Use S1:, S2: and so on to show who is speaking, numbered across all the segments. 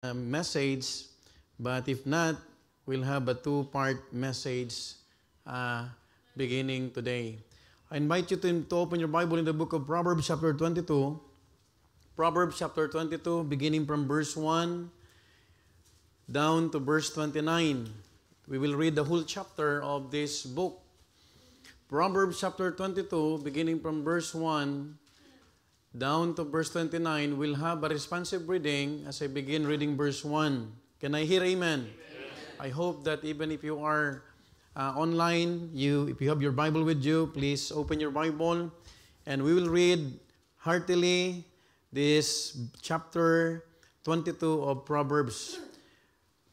S1: message, but if not, we'll have a two-part message uh, beginning today. I invite you to open your Bible in the book of Proverbs chapter 22. Proverbs chapter 22, beginning from verse 1 down to verse 29. We will read the whole chapter of this book. Proverbs chapter 22, beginning from verse 1 down to verse 29, we'll have a responsive reading as I begin reading verse 1. Can I hear amen? Amen. I hope that even if you are online, if you have your Bible with you, please open your Bible and we will read heartily this chapter 22 of Proverbs.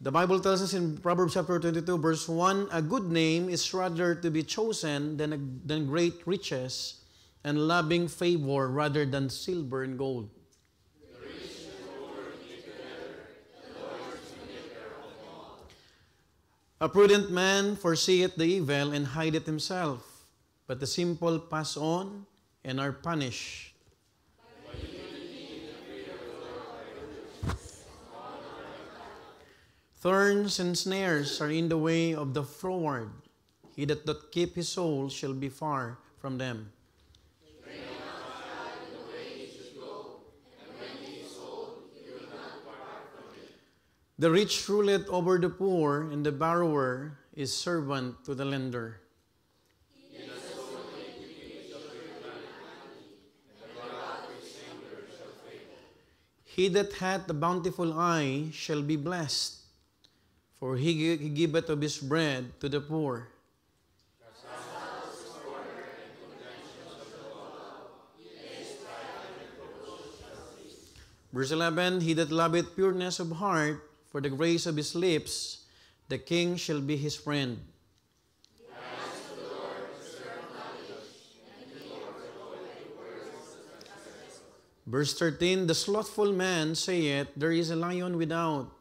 S1: The Bible tells us in Proverbs chapter 22, verse 1, a good name is rather to be chosen than great riches, and loving favor rather than silver and gold. The rich and the poor live together, the Lord is the maker of them all. A prudent man foreseeth the evil and hideth himself, but the simple pass on and are punished. Thorns and snares are in the way of the froward. He that doth keep his soul shall be far from them. The rich ruleth over the poor, and the borrower is servant to the lender. He that hath the bountiful eye shall be blessed, for he giveth of his bread to the poor. Verse 11, he that loveth pureness of heart, for the grace of his lips, the king shall be his friend. Verse 13, the slothful man saith, there is a lion without,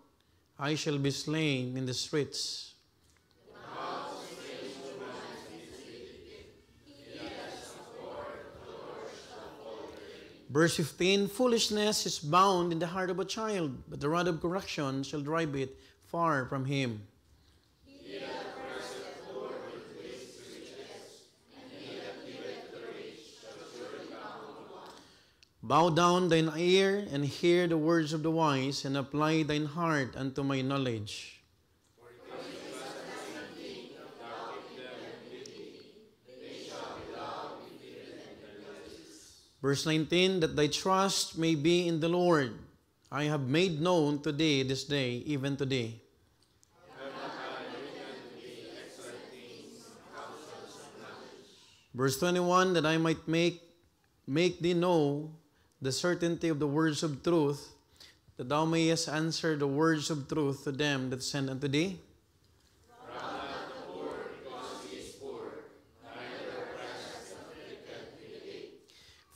S1: I shall be slain in the streets. Verse 15, foolishness is bound in the heart of a child, but the rod of correction shall drive it far from him. Bow down thine ear and hear the words of the wise, and apply thine heart unto my knowledge. Verse 19, that thy trust may be in the Lord. I have made known to thee this day, even today. Verse 21, that I might make thee know the certainty of the words of truth, that thou mayest answer the words of truth to them that send unto thee.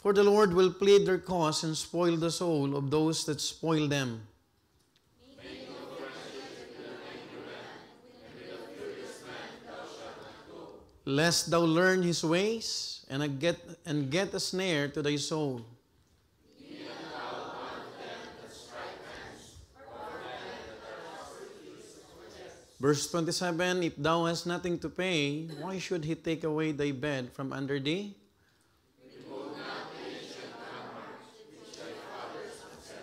S1: For the Lord will plead their cause and spoil the soul of those that spoil them. Lest thou learn his ways and get a snare to thy soul. Verse 27, if thou hast nothing to pay, why should he take away thy bed from under thee?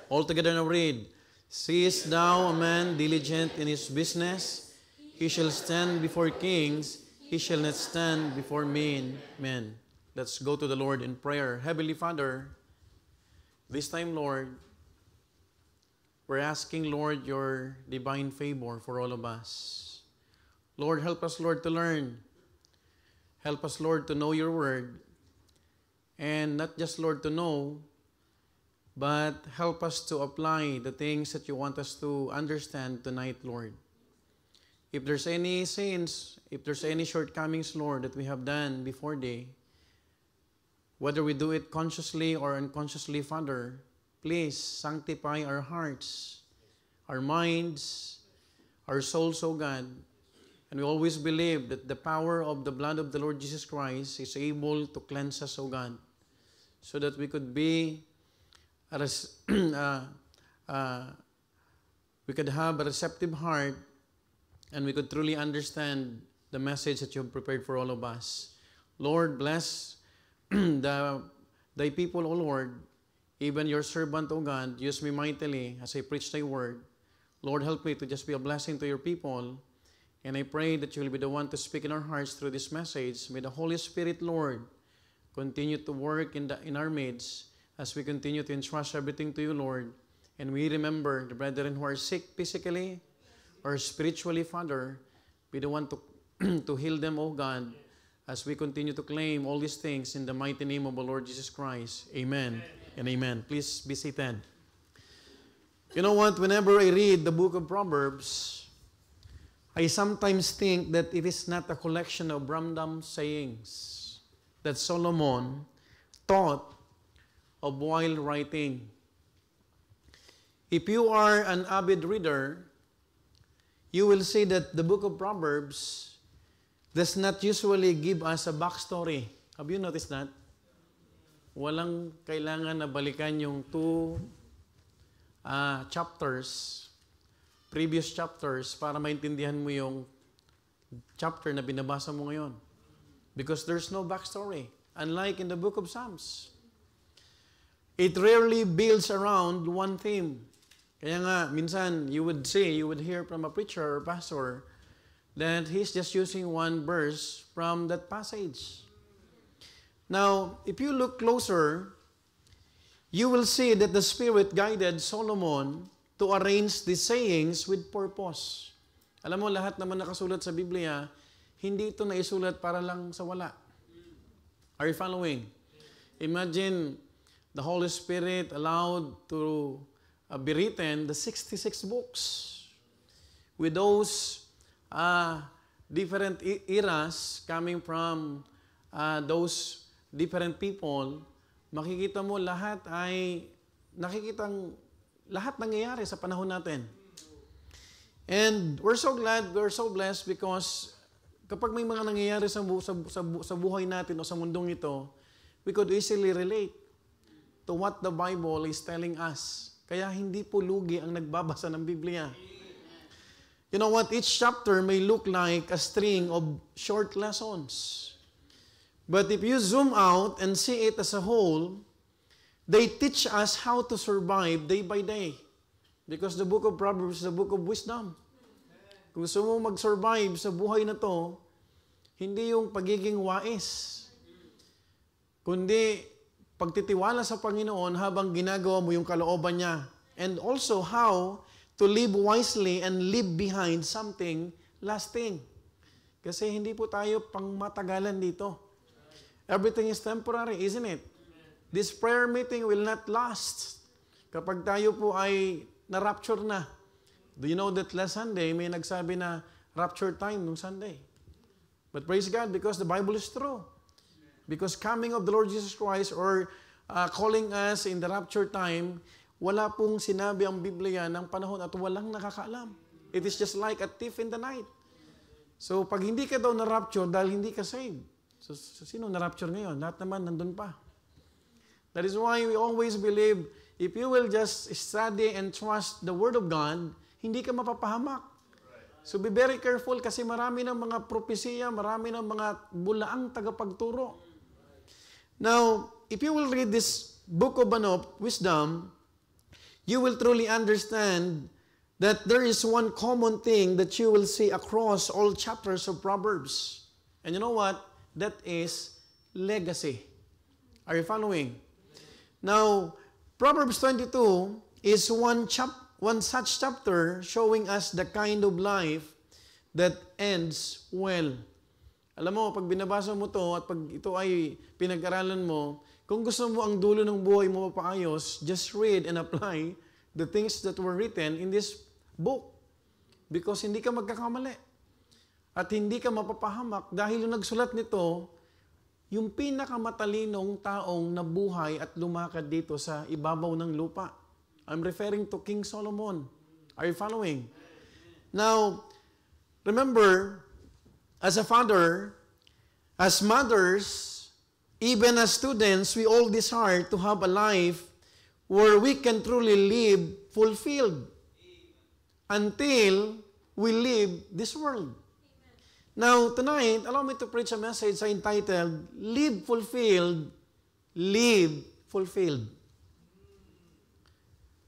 S1: Altogether now read, seest thou a man diligent in his business? He shall stand before kings, he shall not stand before men. Let's go to the Lord in prayer. Heavenly Father, this time, Lord, we're asking, Lord, your divine favor for all of us. Lord, help us, Lord, to learn. Help us, Lord, to know your word. And not just, Lord, to know, but help us to apply the things that you want us to understand tonight, Lord. If there's any sins, if there's any shortcomings, Lord, that we have done before thee, whether we do it consciously or unconsciously, Father, please sanctify our hearts, our minds, our souls, O God. And we always believe that the power of the blood of the Lord Jesus Christ is able to cleanse us, O God, so that we could be we could have a receptive heart, and we could truly understand the message that you have prepared for all of us. Lord, bless thy people, O Lord, even your servant, O God. Use me mightily as I preach thy word. Lord, help me to just be a blessing to your people. And I pray that you will be the one to speak in our hearts through this message. May the Holy Spirit, Lord, continue to work in our midst as we continue to entrust everything to you, Lord. And we remember the brethren who are sick physically or spiritually, Father, be the one to heal them, O God, as we continue to claim all these things in the mighty name of the Lord Jesus Christ. Amen and amen. Please be seated. You know what? Whenever I read the book of Proverbs, I sometimes think that it is not a collection of random sayings that Solomon thought of while writing. If you are an avid reader, you will see that the book of Proverbs does not usually give us a backstory. Have you noticed that? Walang kailangan na balikan yung previous chapters, para maintindihan mo yung chapter na binabasa mo ngayon. Because there's no backstory. Unlike in the book of Psalms. It rarely builds around one theme. Kaya nga, minsan, you would hear from a preacher or pastor that he's just using one verse from that passage. Now, if you look closer, you will see that the Spirit guided Solomon to arrange the sayings with purpose. Alam mo, lahat naman nakasulat sa Biblia, hindi ito naisulat para lang sa wala. Are you following? Imagine the Holy Spirit allowed to be written the 66 books with those different eras coming from those different people. Makikita mo lahat lahat nangyayari sa panahon natin. And we're so glad, we're so blessed because kapag may mga nangyayari sa buhay natin o sa mundong ito, we could easily relate to what the Bible is telling us. Kaya hindi po lugi ang nagbabasa ng Biblia. You know what? Each chapter may look like a string of short lessons. But if you zoom out and see it as a whole, they teach us how to survive day by day. Because the book of Proverbs is the book of wisdom. Kung gusto mo mag-survive sa buhay na to, hindi yung pagiging wais, kundi pagtitiwala sa Panginoon habang ginagawa mo yung kalooban niya. And also how to live wisely and leave behind something lasting. Kasi hindi po tayo pangmatagalan dito. Everything is temporary, isn't it? This prayer meeting will not last. Kapag tayo po ay na-rapture na. Do you know that last Sunday, may nagsabi na rapture time nung Sunday? But praise God, because the Bible is true. Because coming of the Lord Jesus Christ or calling us in the rapture time, wala pong sinabi ang Biblia ng panahon at walang nakakaalam. It is just like a thief in the night. So pag hindi ka daw na-rapture dahil hindi ka saved, so sino na-rapture ngayon? Lahat naman nandun pa. That is why we always believe, if you will just study and trust the Word of God, hindi ka mapapahamak. So be very careful kasi marami ng mga propesya, marami ng mga bulaang tagapagturo. Now, if you will read this book of wisdom, you will truly understand that there is one common thing that you will see across all chapters of Proverbs. And you know what? That is legacy. Are you following? Now, Proverbs 22 is one such chapter showing us the kind of life that ends well. Alam mo, pag binabasa mo to at pag ito ay pinag-aralan mo, kung gusto mo ang dulo ng buhay mo mapaayos, just read and apply the things that were written in this book. Because hindi ka magkakamali. At hindi ka mapapahamak dahil yung nagsulat nito, yung pinakamatalinong taong nabuhay at lumakad dito sa ibabaw ng lupa. I'm referring to King Solomon. Are you following? Now, remember, as a father, as mothers, even as students, we all desire to have a life where we can truly live fulfilled. until we leave this world. Now, tonight, allow me to preach a message entitled, Live Fulfilled, Live Fulfilled.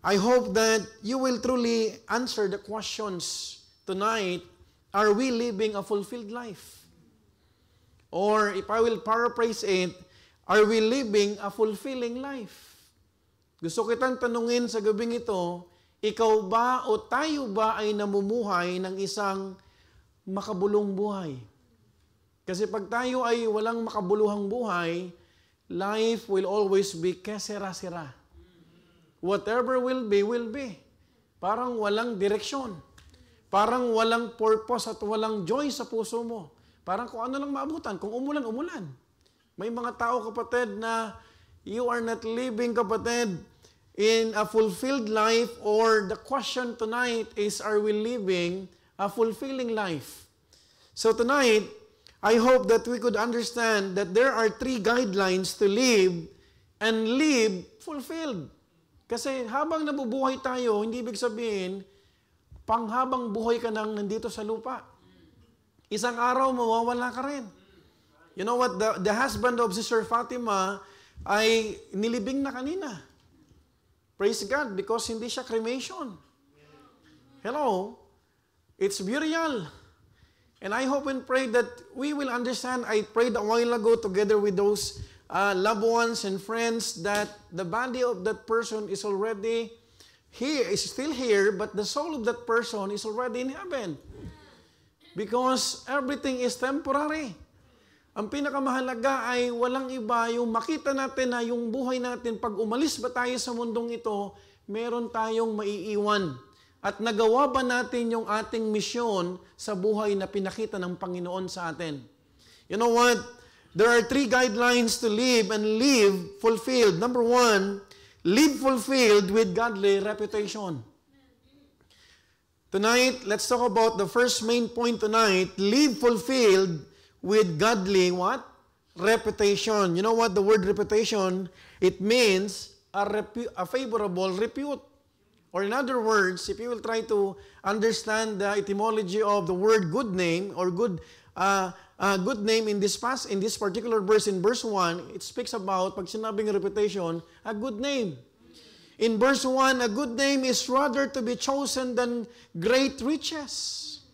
S1: I hope that you will truly answer the questions tonight, are we living a fulfilled life? Or if I will paraphrase it, are we living a fulfilling life? Gusto kitang tanungin sa gabing ito, ikaw ba o tayo ba ay namumuhay ng isang makabulong buhay? Kasi pag tayo ay walang makabuluhang buhay, life will always be kesera-sera. Whatever will be. Parang walang direksyon. Parang walang purpose at walang joy sa puso mo. Parang kung ano lang maabutan. Kung umulan, umulan. May mga tao, kapatid, na you are not living, kapatid, in a fulfilled life, or the question tonight is, are we living a fulfilling life? So tonight, I hope that we could understand that there are 3 guidelines to live and live fulfilled. Kasi habang nabubuhay tayo, hindi ibig sabihin, panghabang buhay ka nang nandito sa lupa. Isang araw, mawawala ka rin. You know what? The husband of Sister Fatima ay nilibing na kanina. Praise God, because hindi siya cremation. Hello? It's burial. And I hope and pray that we will understand. I prayed a while ago together with those loved ones and friends that the body of that person is already here, is still here, but the soul of that person is already in heaven. Because everything is temporary. Ang pinakamahalaga ay walang iba, yung makita natin na yung buhay natin, pag umalis ba tayo sa mundong ito, meron tayong maiiwan. At nagawa ba natin yung ating misyon sa buhay na pinakita ng Panginoon sa atin? You know what? There are 3 guidelines to live and live fulfilled. Number 1, live fulfilled with godly reputation. Tonight, let's talk about the first main point tonight. Live fulfilled with godly what? Reputation. You know what the word reputation? It means a favorable repute. Or in other words, if you will try to understand the etymology of the word good name or good name in this particular verse, in verse 1, it speaks about, pag sinabing reputation, a good name. In verse 1, a good name is rather to be chosen than great riches,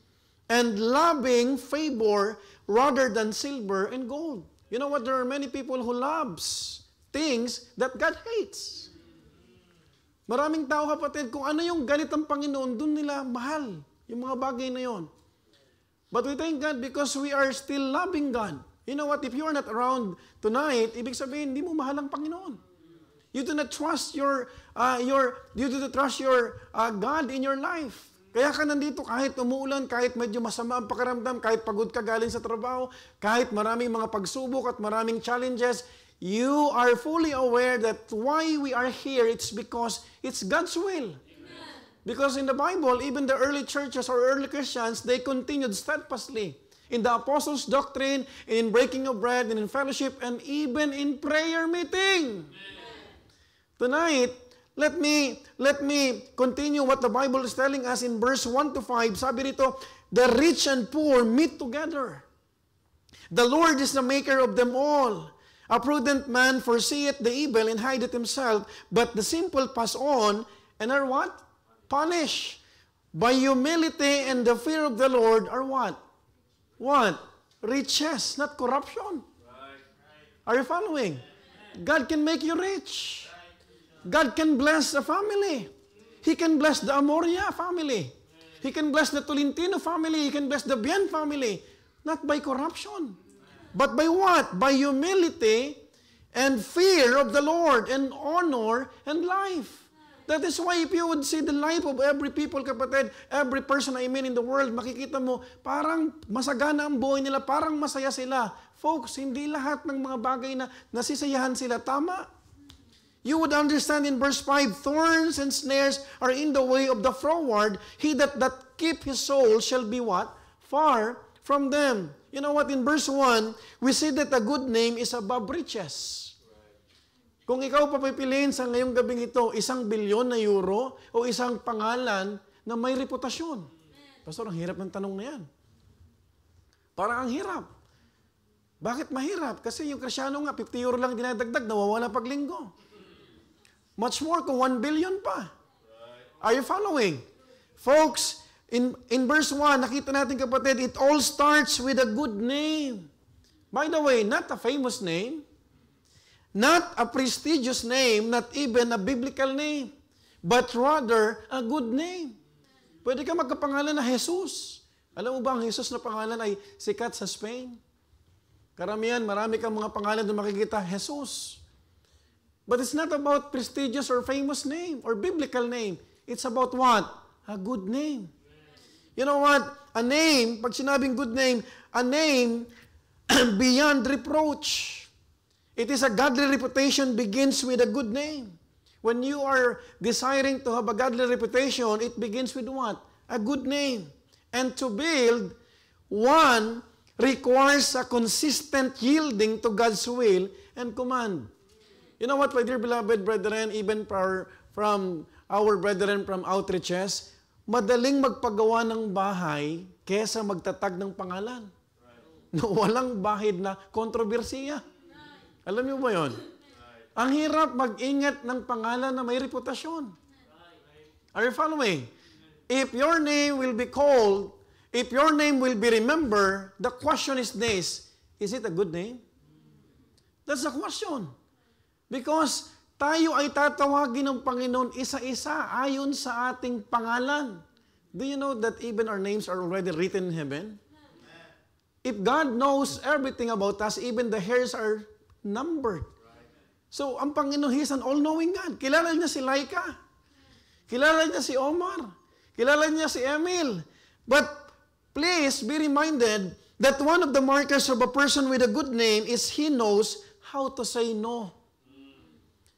S1: and loving favor rather than silver and gold. You know what? There are many people who loves things that God hates. Maraming tao, kapatid, kung ano yung galit ng Panginoon, dun nila mahal yung mga bagay na yon. But we thank God because we are still loving God. You know what? If you are not around tonight, ibig sabihin, hindi mo mahal ang Panginoon. You do not trust your God in your life. Kaya ka nandito kahit umuulan, kahit medyo masama ang pakiramdam, kahit pagod ka galing sa trabaho, kahit maraming mga pagsubok at maraming challenges, you are fully aware that why we are here, it's because it's God's will. Amen. Because in the Bible, even the early churches or early Christians, they continued steadfastly in the apostles' doctrine, in breaking of bread, and in fellowship, and even in prayer meeting. Amen. Tonight, let me continue what the Bible is telling us in verse 1 to 5. Sabi rito, the rich and poor meet together. The Lord is the maker of them all. A prudent man foreseeth the evil and hideth himself, but the simple pass on and are what? Punished. By humility and the fear of the Lord are what? What? Riches, not corruption. Are you following? God can make you rich. God can bless a family. He can bless the Amoria family. He can bless the Tolentino family. He can bless the Bien family. Not by corruption. But by what? By humility and fear of the Lord and honor and life. That is why if you would see the life of every people, kapatid, every person I mean in the world, makikita mo, parang masagana ang buhay nila, parang masaya sila. Folks, hindi lahat ng mga bagay na nasisayahan sila. Tama. You would understand in verse 5, thorns and snares are in the way of the froward. He that keep his soul shall be what? Far from them. You know what? In verse 1, we see that a good name is above riches. Kung ikaw papipiliin sa ngayong gabing ito, 1 bilyon na euro o isang pangalan na may reputasyon. Pastor, ang hirap ng tanong na yan. Parang ang hirap. Bakit mahirap? Kasi yung Kristyano nga, 50 euro lang dinadagdag, nawawala pag linggo. Much more kung 1 billion pa. Are you following? Folks, in verse 1, nakita natin kapatid, it all starts with a good name. By the way, not a famous name, not a prestigious name, not even a biblical name, but rather a good name. Pwede ka magkapangalan na Jesus. Alam mo ba ang Jesus na pangalan ay sikat sa Spain? Karamihan, marami kang mga pangalan na makikita, Jesus. But it's not about prestigious or famous name or biblical name. It's about what? A good name. You know what? A name, pag sinabing good name, a name beyond reproach. It is a godly reputation begins with a good name. When you are desiring to have a godly reputation, it begins with what? A good name. And to build, one requires a consistent yielding to God's will and command. You know what, my dear beloved brethren, even from our brethren from outreaches, madaling magpagawa ng bahay kesa magtatag ng pangalan. No, walang bahid na kontrobersiya. Alam niyo ba yun? Ang hirap mag-ingat ng pangalan na may reputasyon. Are you following? If your name will be called, if your name will be remembered, the question is this, is it a good name? That's the question. Because tayo ay tatawagin ng Panginoon isa-isa ayon sa ating pangalan. Do you know that even our names are already written in heaven? If God knows everything about us, even the hairs are numbered. So, ang Panginoon, He is an all-knowing God. Kilala niya si Laika. Kilala niya si Omar. Kilala niya si Emil. But please be reminded that one of the markers of a person with a good name is he knows how to say no.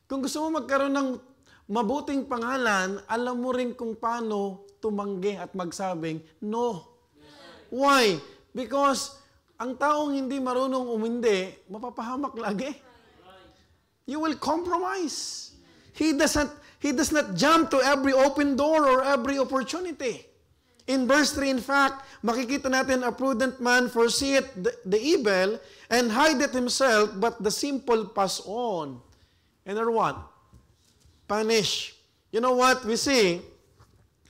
S1: Kung gusto mo magkaroon ng mabuting pangalan, alam mo rin kung paano tumanggi at magsabing no. Why? Because ang taong hindi marunong umindi, mapapahamak lagi. You will compromise. He does not jump to every open door or every opportunity. In verse 3, in fact, makikita natin, a prudent man foreseeth the evil and hideth himself, but the simple pass on. And are what? Punish. You know what? We see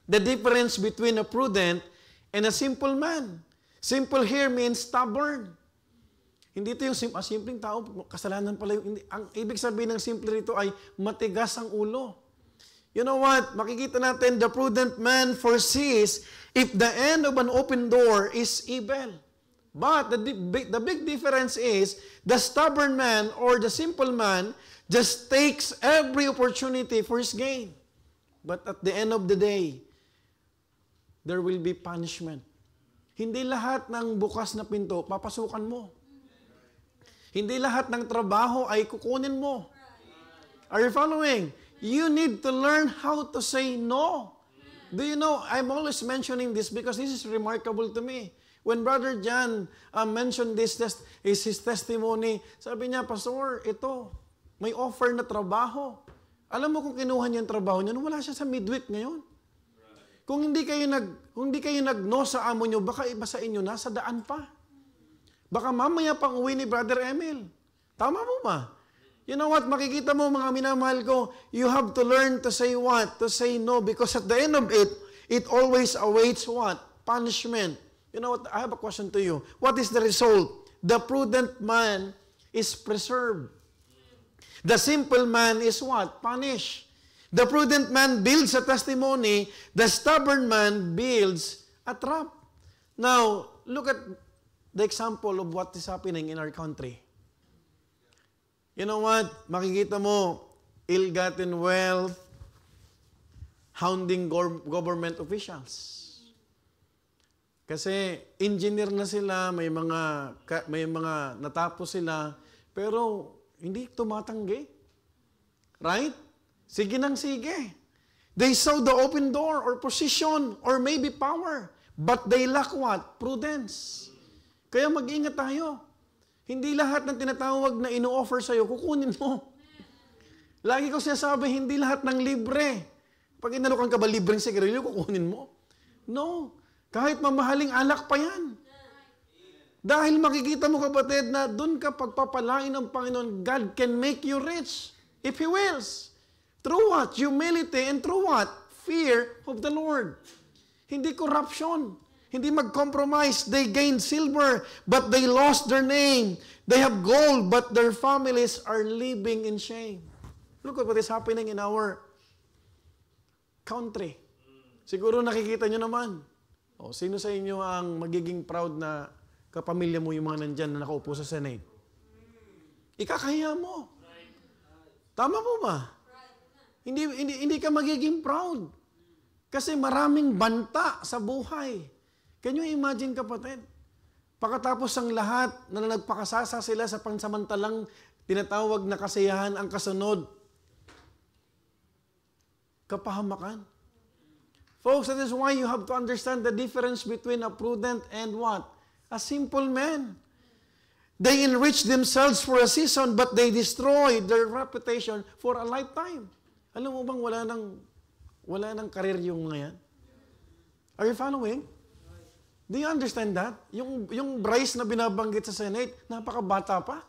S1: the difference between a prudent and a simple man. Simple here means stubborn. Hindi ito yung simpleng tao, kasalanan pala yung... Ang ibig sabihin ng simple rito ay matigas ang ulo. You know what? Makikita natin, the prudent man foresees if the end of an open door is evil. But the big difference is, the stubborn man or the simple man just takes every opportunity for his gain. But at the end of the day, there will be punishment. Hindi lahat ng bukas na pinto, papasukan mo. Hindi lahat ng trabaho ay kukunin mo. Are you following? You need to learn how to say no. Do you know, I'm always mentioning this because this is remarkable to me. When Brother John mentioned this, is his testimony, sabi niya, Pastor, ito, may offer na trabaho. Alam mo kung kinuha niya yung trabaho niya, wala siya sa midweek ngayon. Kung hindi kayo nag-no sa amo niyo, baka iba sa inyo, nasa daan pa. Baka mamaya pang uwi ni Brother Emil. Tama mo ba? You know what? Makikita mo mga minamahal ko, you have to learn to say what? To say no. Because at the end of it, it always awaits what? Punishment. You know what? I have a question to you. What is the result? The prudent man is preserved. The simple man is what? Punished. The prudent man builds a testimony. The stubborn man builds a trap. Now, look at the example of what is happening in our country. You know what? Makikita mo, ill-gotten wealth, hounding government officials. Kasi engineer na sila, may mga natapos sila, pero hindi tumatanggi. Right? Sige nang sige. They saw the open door or position or maybe power, but they lack what? Prudence. Kaya mag-ingat tayo. Hindi lahat ng tinatawag na ino-offer sa'yo, kukunin mo. Lagi ko sinasabi, hindi lahat ng libre Pag inalukan ka ba libreng sigarilyo, kukunin mo? No. Kahit mamahaling alak pa yan. Dahil makikita mo, kapatid, na doon ka pagpapalain ng Panginoon, God can make you rich if He wills. Through what? Humility, and through what? Fear of the Lord. Hindi corruption. Hindi mag-compromise. They gained silver, but they lost their name. They have gold, but their families are living in shame. Look at what is happening in our country. Siguro nakikita nyo naman. Sino sa inyo ang magiging proud na kapamilya mo yung mga nandyan na nakaupo sa Senate? Ikakahiya mo. Tama po ba? Hindi ka magiging proud. Kasi maraming banta sa buhay. Can you imagine, kapatid? Pagkatapos ang lahat na nagpakasasa sila sa pansamantalang tinatawag na kasiyahan, ang kasunod, kapahamakan. Folks, that is why you have to understand the difference between a prudent and what? A simple man. They enrich themselves for a season, but they destroy their reputation for a lifetime. Alam mo bang wala nang karir yung mga yan? Are you following? Do you understand that? Yung Bryce na binabanggit sa Senate, napakabata pa.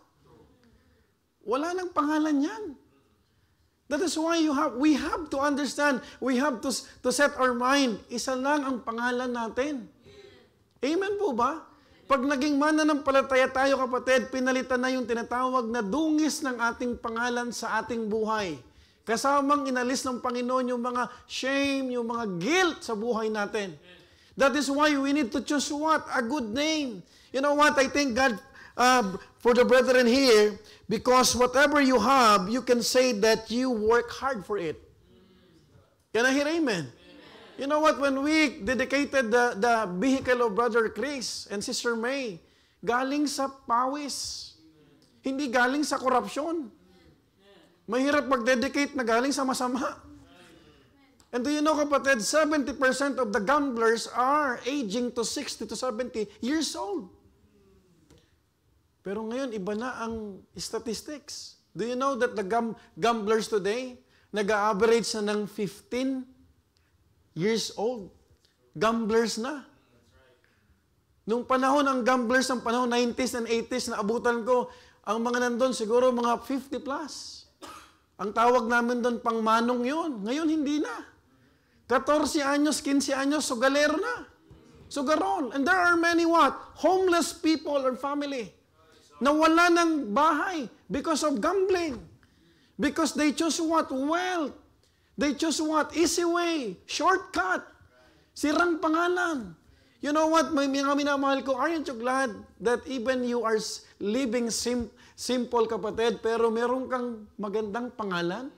S1: Wala nang pangalan yan. That is why we have to understand, we have to set our mind, isa lang ang pangalan natin. Amen po ba? Pag naging mananampalataya tayo, kapatid, pinalitan na yung tinatawag na dungis ng ating pangalan sa ating buhay. Kasamang inalis ng Panginoon yung mga shame, yung mga guilt sa buhay natin. That is why we need to choose what? A good name. You know what? I thank God for the brethren here, because whatever you have, you can say that you work hard for it. Can I hear amen? You know what? When we dedicated the vehicle of Brother Chris and Sister May, galing sa pawis. Hindi galing sa korupsyon. Mahirap mag-dedicate na galing sa masama. And do you know, kapatid, 70% of the gamblers are aging to 60 to 70 years old. Pero ngayon, iba na ang statistics. Do you know that the gamblers today, nag-average na ng 15 years old? Gamblers na. Nung panahon ng gamblers, ng panahon 90s and 80s, na abutan ko, ang mga nandun siguro mga 50 plus. Ang tawag namin doon, pangmanong yun. Ngayon, hindi na. 14 anyos, 15 anyos, sugalero na. Sugarol. And there are many what? Homeless people or family na wala ng bahay because of gambling. Because they choose what? Wealth. They choose what? Easy way. Shortcut. Sirang pangalan. You know what? May mga minamahal ko, aren't you glad that even you are living simple, kapatid, pero meron kang magandang pangalan?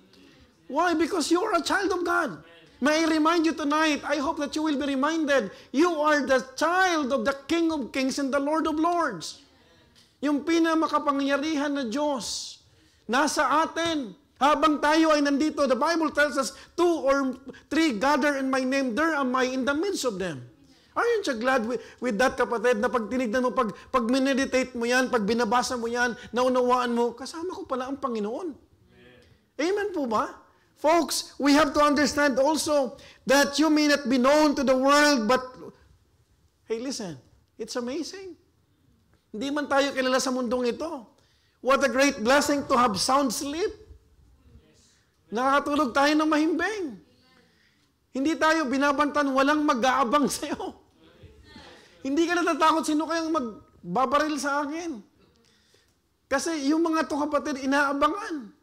S1: Why? Because you are a child of God. May I remind you tonight, I hope that you will be reminded, you are the child of the King of Kings and the Lord of Lords. Yung pinamakapangyarihan na Diyos, nasa atin. Habang tayo ay nandito, the Bible tells us, 2 or 3 gather in my name, there am I in the midst of them. Aren't you glad with that, kapatid, na pag tinignan mo, pag mineditate mo yan, pag binabasa mo yan, naunawaan mo, kasama ko pala ang Panginoon. Amen po ba? Folks, we have to understand also that you may not be known to the world, but, hey, listen, it's amazing. Hindi man tayo kilala sa mundong ito. What a great blessing to have sound sleep. Nakakatulog tayo ng mahimbing. Hindi tayo binabantan, walang mag-aabang sa'yo. Hindi ka natatakot, sino kayang magbabaril sa akin? Kasi yung mga to, kapatid, inaabangan.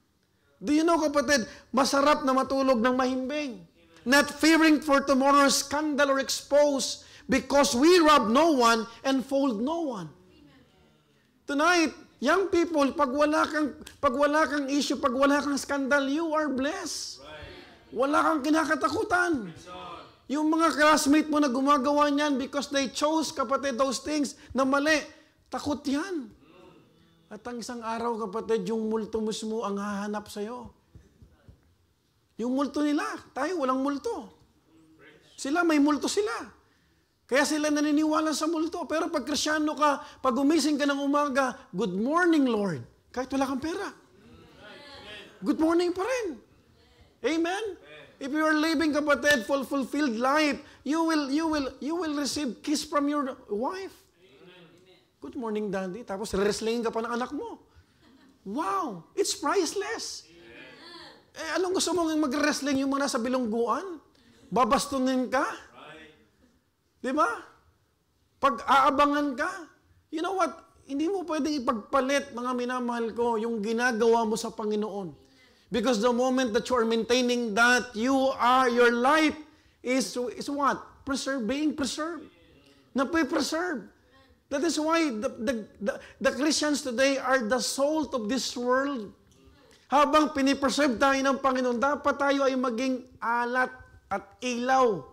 S1: Do you know, kapatid, masarap na matulog ng mahimbing. Not fearing for tomorrow's scandal or expose, because we rob no one and fold no one. Tonight, young people, pag wala kang issue, pag wala kang scandal, you are blessed. Wala kang kinakatakutan. Yung mga classmate mo na gumagawa niyan because they chose, kapatid, those things na mali, takot yan. At ang isang araw, kapatid, yung multo mo ang hahanap sa'yo. Yung multo nila, tayo walang multo. Sila, may multo sila. Kaya sila naniniwala sa multo. Pero pag Krisyano ka, pag umising ka ng umaga, good morning, Lord. Kahit wala kang pera. Good morning pa rin. Amen? If you are living, kapatid, fulfilled life, you will receive kiss from your wife. Good morning, Daddy. Tapos wrestling ka pa ng anak mo. Wow! It's priceless. Anong gusto mong mag-wrestling yung mga nasa bilungguan? Babastunin ka? Di ba? Pag-aabangan ka? You know what? Hindi mo pwedeng ipagpalit, mga minamahal ko, yung ginagawa mo sa Panginoon. Because the moment that you are maintaining that, your life is what? Being preserved. Nape-preserve. That is why the Christians today are the salt of this world. Habang pinipreserve tayo ng Panginoon, dapat tayo ay maging alat at ilaw.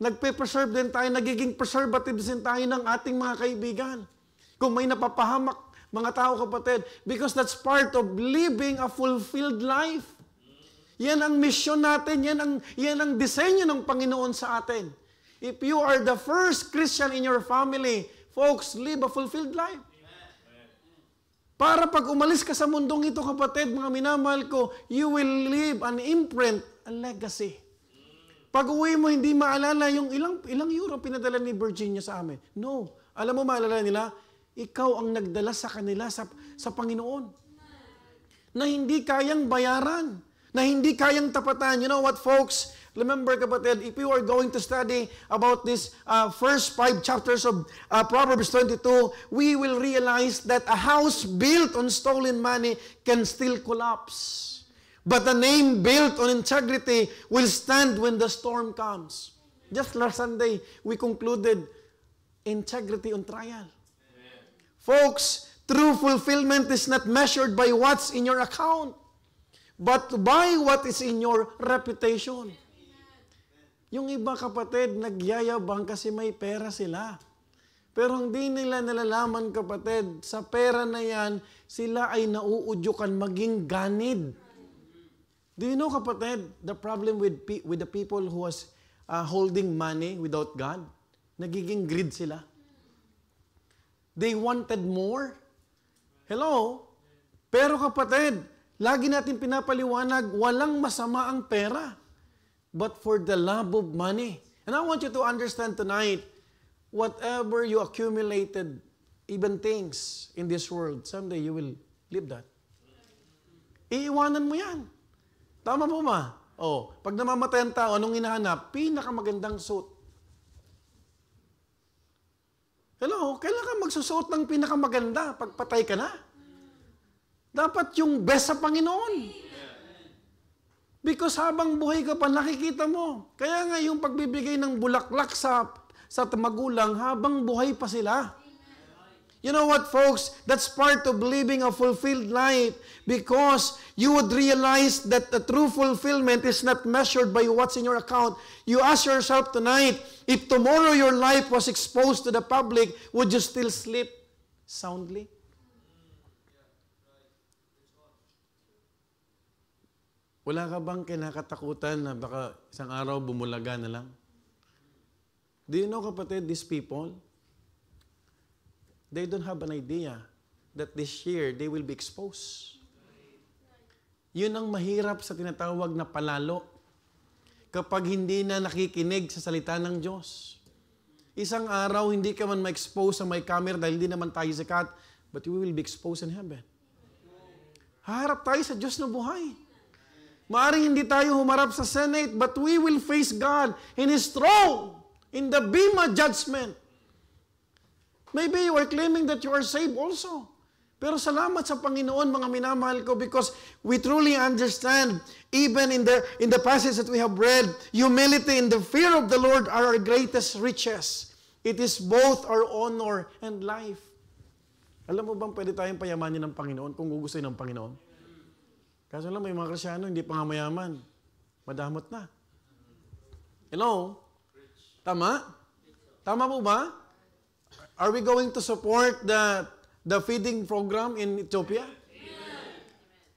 S1: Nagpe-preserve din tayo, nagiging preservative din tayo ng ating mga kaibigan. Kung may napapahamak, mga tao, kapatid, because that's part of living a fulfilled life. Yan ang mission natin, yan ang disenyo ng Panginoon sa atin. If you are the first Christian in your family, folks, live a fulfilled life. Para pag umalis ka sa mundong ito, kapatid, mga minamahal ko, you will leave an imprint, a legacy. Pag uwi mo, hindi maalala yung ilang euro pinadala ni Virginia sa amin. No. Alam mo, maalala nila, ikaw ang nagdala sa kanila sa Panginoon. Na hindi kayang bayaran. Na hindi kayang tapatan. You know what, folks? Remember, kapatid, if you are going to study about this first 5 chapters of Proverbs 22, we will realize that a house built on stolen money can still collapse. But a name built on integrity will stand when the storm comes. Just last Sunday, we concluded integrity on trial. Folks, true fulfillment is not measured by what's in your account, but by what is in your reputation. Yung iba, kapatid, nagyayabang kasi may pera sila. Pero hindi nila nalalaman, kapatid, sa pera na yan, sila ay nauudyukan maging ganid. Do you know, kapatid, the problem with the people who was holding money without God? Nagiging greed sila. They wanted more. Hello? Pero kapatid, lagi natin pinapaliwanag, walang masama ang pera. But for the love of money. And I want you to understand tonight, whatever you accumulated, even things in this world, someday you will leave that. Iiwanan mo yan. Tama po ba? Pag namamatay ang tao, anong hinahanap? Pinakamagandang suit. Hello, kailan ka magsusuot ng pinakamaganda pag patay ka na? Dapat yung best sa Panginoon. Because habang buhay ka pa, nakikita mo. Kaya nga yung pagbibigay ng bulaklak sa magulang, habang buhay pa sila. You know what, folks? That's part of living a fulfilled life because you would realize that the true fulfillment is not measured by what's in your account. You ask yourself tonight, if tomorrow your life was exposed to the public, would you still sleep soundly? Wala ka bang kinakatakutan na baka isang araw bumulaga na lang? Do you know, kapatid, these people, they don't have an idea that this year they will be exposed. Yun ang mahirap sa tinatawag na palalo. Kapag hindi na nakikinig sa salita ng Diyos. Isang araw, hindi ka man ma-expose sa may camera dahil hindi naman tayo sikat, but we will be exposed in heaven. Harap tayo sa Diyos na buhay. Maaring hindi tayo humarap sa Senate, but we will face God in His throne in the Bema judgment. Maybe you are claiming that you are saved also. Pero salamat sa Panginoon, mga minamahal ko, because we truly understand, even in the passage that we have read, humility and the fear of the Lord are our greatest riches. It is both our honor and life. Alam mo bang pwede tayong payamanin ng Panginoon kung gugustuhin ng Panginoon? Kaso lang, may mga Kristyano, hindi pa nga mayaman. Madamot na. Hello? Tama? Tama po ba? Are we going to support the feeding program in Ethiopia?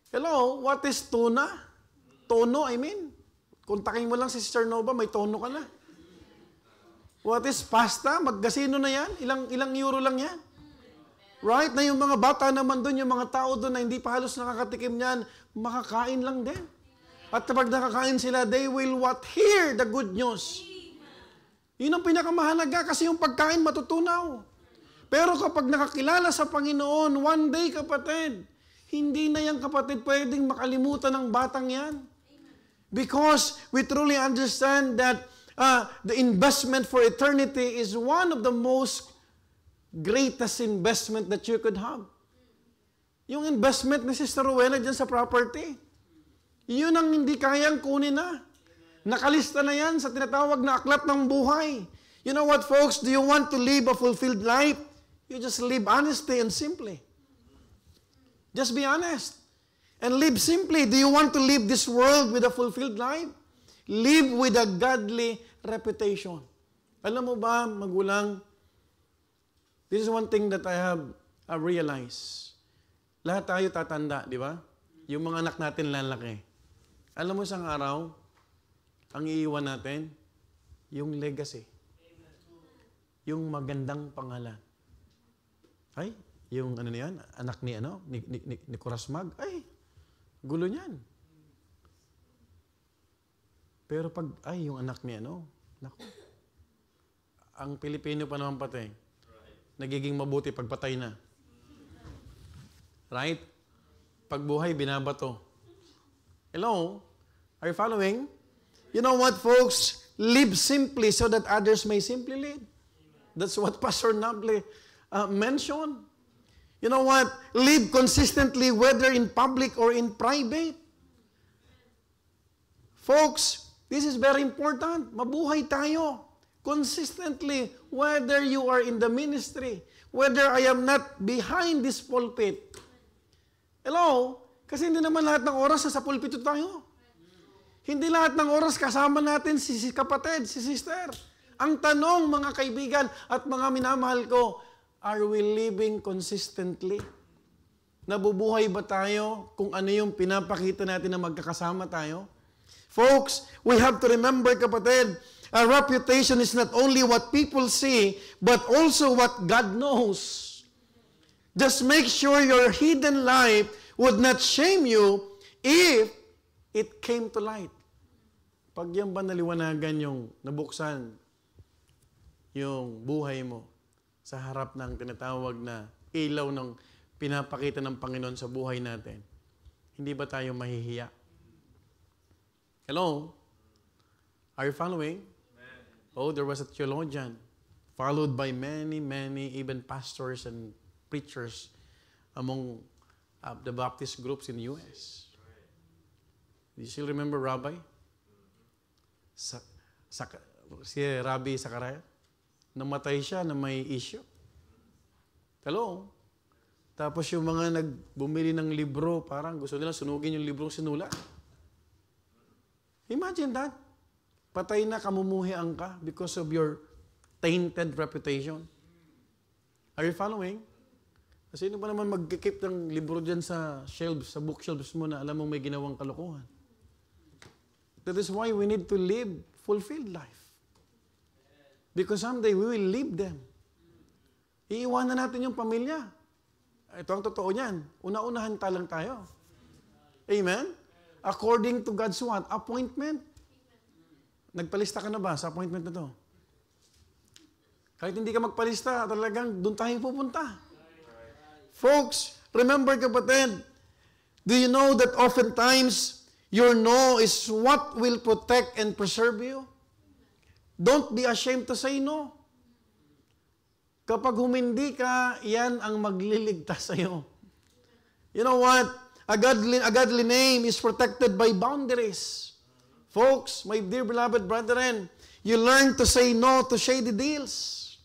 S1: Hello? What is tuna? Tono, I mean. Kontakin mo lang si Sister Nova, may tono ka na. What is pasta? Maggasino na yan? Ilang euro lang yan? Right? Na yung mga bata naman doon, yung mga tao doon na hindi pa halos nakakatikim niyan, makakain lang din. At kapag nakakain sila, they will what? Hear the good news. Yun ang pinakamahalaga kasi yung pagkain matutunaw. Pero kapag nakakilala sa Panginoon, one day, kapatid, hindi na yan, kapatid, pwedeng makalimutan ng batang yan. Because we truly understand that the investment for eternity is one of the most greatest investment that you could have. Yung investment ni Sister Rowena dyan sa property, yun ang hindi kayang kunin na. Nakalista na yan sa tinatawag na aklat ng buhay. You know what, folks? Do you want to live a fulfilled life? You just live honestly and simply. Just be honest. And live simply. Do you want to live this world with a fulfilled life? Live with a godly reputation. Alam mo ba, magulang, this is one thing that I have realized. Lahat tayo tatanda, di ba? Yung mga anak natin lalaki. Alam mo, isang araw, ang iiwan natin, yung legacy. Yung magandang pangalan. Ay, yung ano niyan, anak ni ni Kurasmag, ay, gulo niyan. Pero pag, ay, yung anak ni naku, ang Pilipino pa naman pati, nagiging mabuti pagpatay na. Right? Pagbuhay, binabato. Hello? Are you following? You know what, folks? Live simply so that others may simply live. That's what Pastor Nable mentioned. You know what? Live consistently whether in public or in private. Folks, this is very important. Mabuhay tayo consistently whether you are in the ministry, whether I am not behind this pulpit. Hello? Kasi hindi naman lahat ng oras sa pulpito tayo. Hindi lahat ng oras kasama natin si kapatid, si sister. Ang tanong, mga kaibigan at mga minamahal ko, are we living consistently? Nabubuhay ba tayo kung ano yung pinapakita natin na magkakasama tayo? Folks, we have to remember, kapatid, a reputation is not only what people see, but also what God knows. Just make sure your hidden life would not shame you if it came to light. Pag yan ba naliwanagan yung nabuksan yung buhay mo sa harap ng tinatawag na ilaw ng pinapakita ng Panginoon sa buhay natin, hindi ba tayo mahihiya? Hello? Are you following? Amen. Oh, there was a theologian followed by many, even pastors and preachers among the Baptist groups in the U.S. Do you still remember Rabbi? Si Rabbi Zachariah? Namatay siya na may issue. Hello? Tapos yung mga nagbumili ng libro, parang gusto nila sunugin yung librong sinulat. Imagine that. Patay na, kamumuhian ka because of your tainted reputation. Are you following? Sino ba naman mag-keep ng libro dyan sa shelves, sa bookshelves mo na alam mong may ginawang kalokohan? That is why we need to live fulfilled life. Because someday we will leave them. Iiwanan natin yung pamilya. Ito ang totoo niyan. Una-unahan lang tayo. Amen? According to God's what? Appointment. Nagpalista ka na ba sa appointment na to? Kahit hindi ka magpalista, talagang doon tayo pupunta. Folks, remember, kapatid, do you know that oftentimes your no is what will protect and preserve you? Don't be ashamed to say no. Kapag humindi ka, yan ang magliligtas sa'yo. You know what? A godly name is protected by boundaries. Folks, my dear beloved brethren, you learn to say no to shady deals,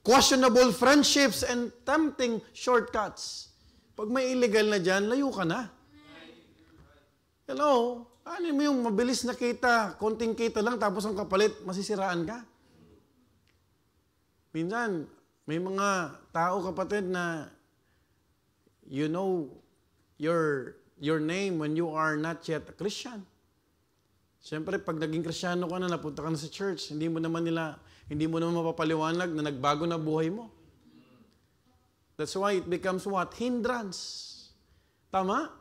S1: questionable friendships, and tempting shortcuts. Pag may illegal na dyan, layo ka na. Hello? Ano mo yung mabilis na kita, konting kita lang, tapos ang kapalit, masisiraan ka? Minsan, may mga tao, kapatid, na you know your name when you are not yet a Christian. Siyempre, pag naging Kristiyano ka na, napunta ka na sa church, hindi mo naman mapapaliwanag na nagbago na buhay mo. That's why it becomes what? Hindrance. Tama?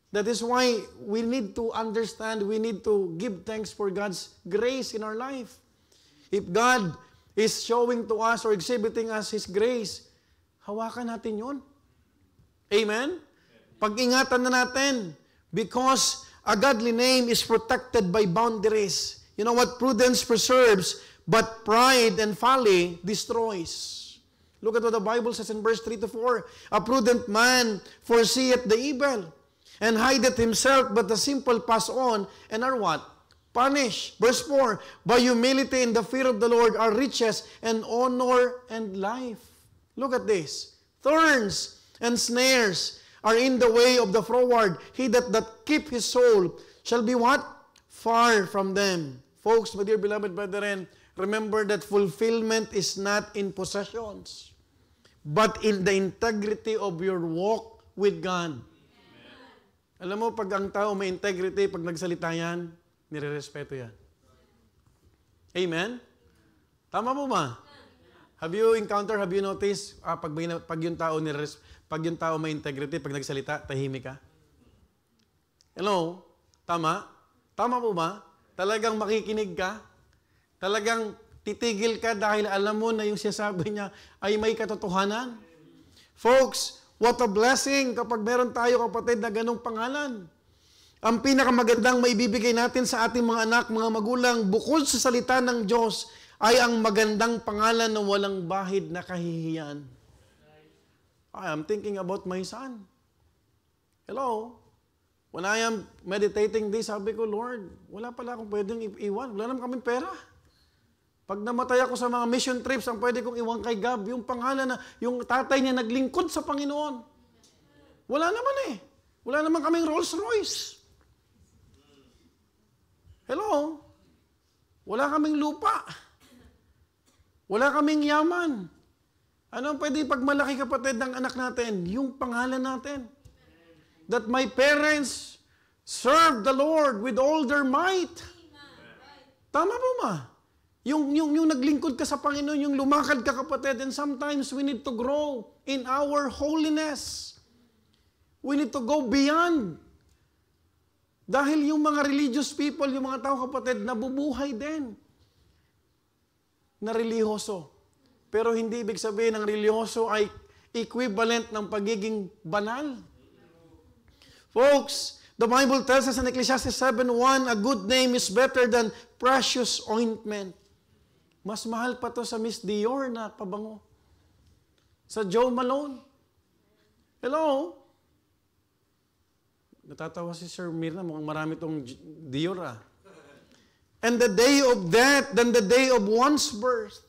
S1: That is why we need to understand, we need to give thanks for God's grace in our life. If God is showing to us or exhibiting us His grace, hawakan natin yun. Amen? Pag-ingatan na natin because a godly name is protected by boundaries. You know what? Prudence preserves, but pride and folly destroys. Look at what the Bible says in verse 3-4. A prudent man foreseeth the evil, and hideth himself, but the simple pass on, and are what? Punished. Verse 4, by humility and the fear of the Lord are riches, and honor, and life. Look at this. Thorns and snares are in the way of the froward. He that keep his soul shall be what? Far from them. Folks, my dear beloved brethren, remember that fulfillment is not in possessions, but in the integrity of your walk with God. Alam mo, pag ang tao may integrity, pag nagsalita yan, nire-respeto yan. Amen? Tama po ba? Have you noticed, pag yung tao may integrity, pag nagsalita, tahimik ka? Hello? Tama? Tama po ba? Talagang makikinig ka? Talagang titigil ka dahil alam mo na yung sinasabi niya ay may katotohanan? Folks, what a blessing kapag meron tayo, kapatid, na ganong pangalan. Ang pinakamagandang maibibigay natin sa ating mga anak, mga magulang, bukod sa salita ng Diyos, ay ang magandang pangalan na walang bahid na kahihiyan. I am thinking about my son. Hello? When I am meditating this, sabi ko, Lord, wala pala akong pwedeng iwan. Wala naman kaming pera. Pag namatay ako sa mga mission trips, ang pwede kong iwan kay Gab, yung pangalan na, yung tatay niya naglingkod sa Panginoon. Wala naman eh. Wala naman kaming Rolls Royce. Hello? Wala kaming lupa. Wala kaming yaman. Ano ang pwede pagmalaki, kapatid, ng anak natin? Yung pangalan natin. That my parents serve the Lord with all their might. Tama po ba? Yung naglingkod ka sa Panginoon, yung lumakad ka, kapatid, and sometimes we need to grow in our holiness. We need to go beyond. Dahil yung mga religious people, yung mga tao, kapatid, nabubuhay din na reliyoso. Pero hindi ibig sabihin ng reliyoso ay equivalent ng pagiging banal. Folks, the Bible tells us in Ecclesiastes 7:1, a good name is better than precious ointment. Mas mahal pa to sa Miss Dior na pabango. Sa Joe Malone. Hello? Natatawa si Sir Mirna, mukhang marami tong Dior ah. And the day of death, than the day of one's birth.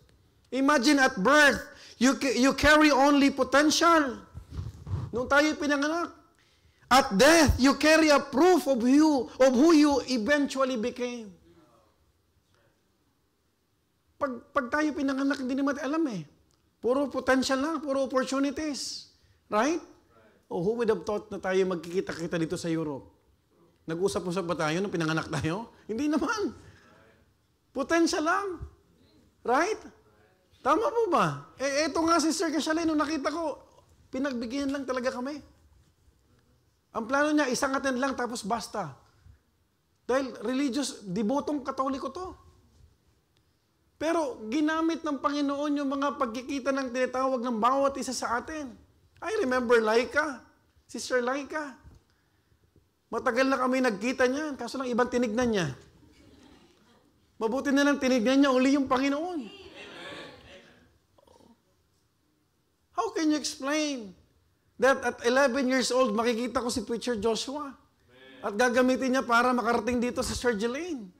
S1: Imagine at birth, you carry only potential. Nung tayo pinanganak. At death, you carry a proof of who you eventually became. Pag tayo pinanganak, hindi naman alam eh. Puro potential lang, puro opportunities. Right? Oh, who would have thought na tayo magkikita-kita dito sa Europe? Nag-usap-usap ba tayo nung pinanganak tayo? Hindi naman. Potential lang. Right? Tama po ba? Eto nga si Sir Cashalay, nung nakita ko, pinagbigyan lang talaga kami. Ang plano niya, isang attend lang tapos basta. Dahil religious, debotong katoliko to. Pero ginamit ng Panginoon yung mga pagkikita ng tinatawag ng bawat isa sa atin. I remember Laika, Sister Laika. Matagal na kami nagkita niyan, kaso lang ibang tinignan niya. Mabuti na lang tinignan niya uli yung Panginoon. How can you explain that at 11 years old, makikita ko si Preacher Joshua at gagamitin niya para makarating dito sa Sir Jelaine?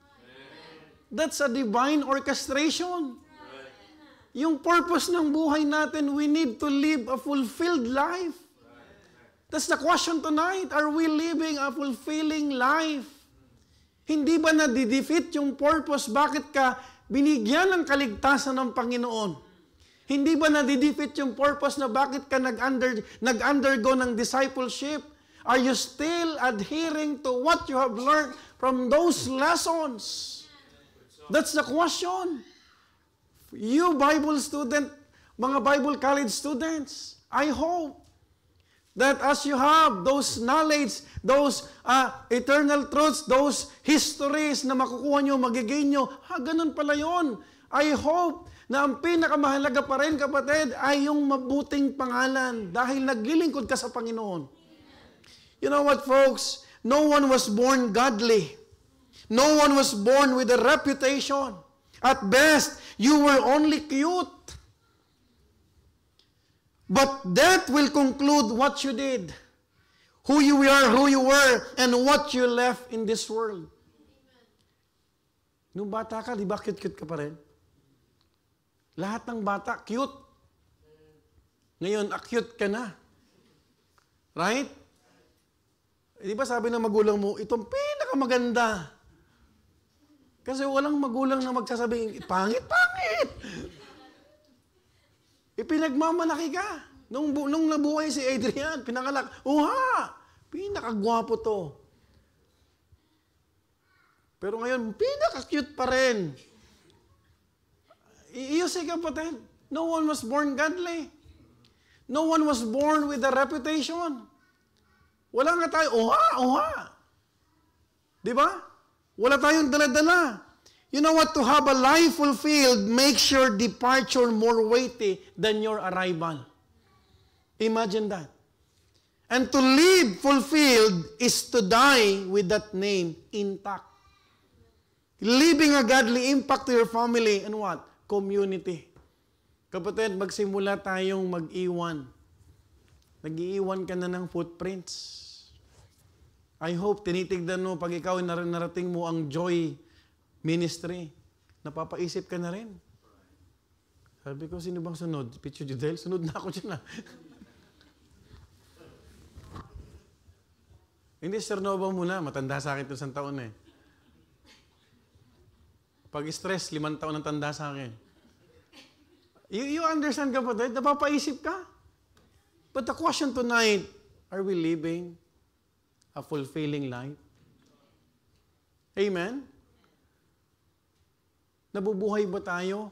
S1: That's a divine orchestration. Yung purpose ng buhay natin, we need to live a fulfilled life. That's the question tonight. Are we living a fulfilling life? Hindi ba na-defeat yung purpose? Bakit ka binigyan ng kaligtasan ng Panginoon? Hindi ba na-defeat yung purpose na bakit ka nag-undergo ng discipleship? Are you still adhering to what you have learned from those lessons? That's the question. You Bible student, mga Bible college students, I hope That as you have those knowledge, those eternal truths, those histories na makukuha nyo, magigain nyo, ganun pala yun. I hope na ang pinakamahalaga pa rin, kapatid, ay yung mabuting pangalan dahil naglilingkod ka sa Panginoon. You know what, folks? No one was born godly. No one was born with a reputation. At best, you were only cute. But that will conclude what you did, who you were, and what you left in this world. Nung bata ka, di ba cute-cute ka pa rin? Lahat ng bata, cute. Ngayon, acute ka na. Right? Di ba sabi ng magulang mo, itong pinakamaganda. Kasi walang magulang na magsasabing, pangit, pangit! Ipinagmamalaki ka. Nung nabuhay si Adrian, pinangalak, pinakagwapo to. Pero ngayon, pinaka-cute pa rin. Iyo si kapatid, no one was born godly. No one was born with a reputation. Wala nga tayo, Di ba? Wala tayong dala-dala. You know what? To have a life fulfilled makes your departure more weighty than your arrival. Imagine that. And to live fulfilled is to die with that name intact. Leaving a godly impact to your family and what? Community. Kapatid, magsimula tayong mag-iwan. Nag-iiwan ka na ng footprints. I hope tinitignan mo pag ikaw narating mo ang joy ministry. Napapaisip ka na rin. Sabi ko, sino bang sunod? Pichu Judel? Sunod na ako dyan. Hindi, Sir Nova muna. Matanda sa akin ito 1 taon eh. Pag stress, 5 taon ang tanda sa akin. You understand, kapatid? Napapaisip ka. But the question tonight, are we living a fulfilling life? Amen? Nabubuhay ba tayo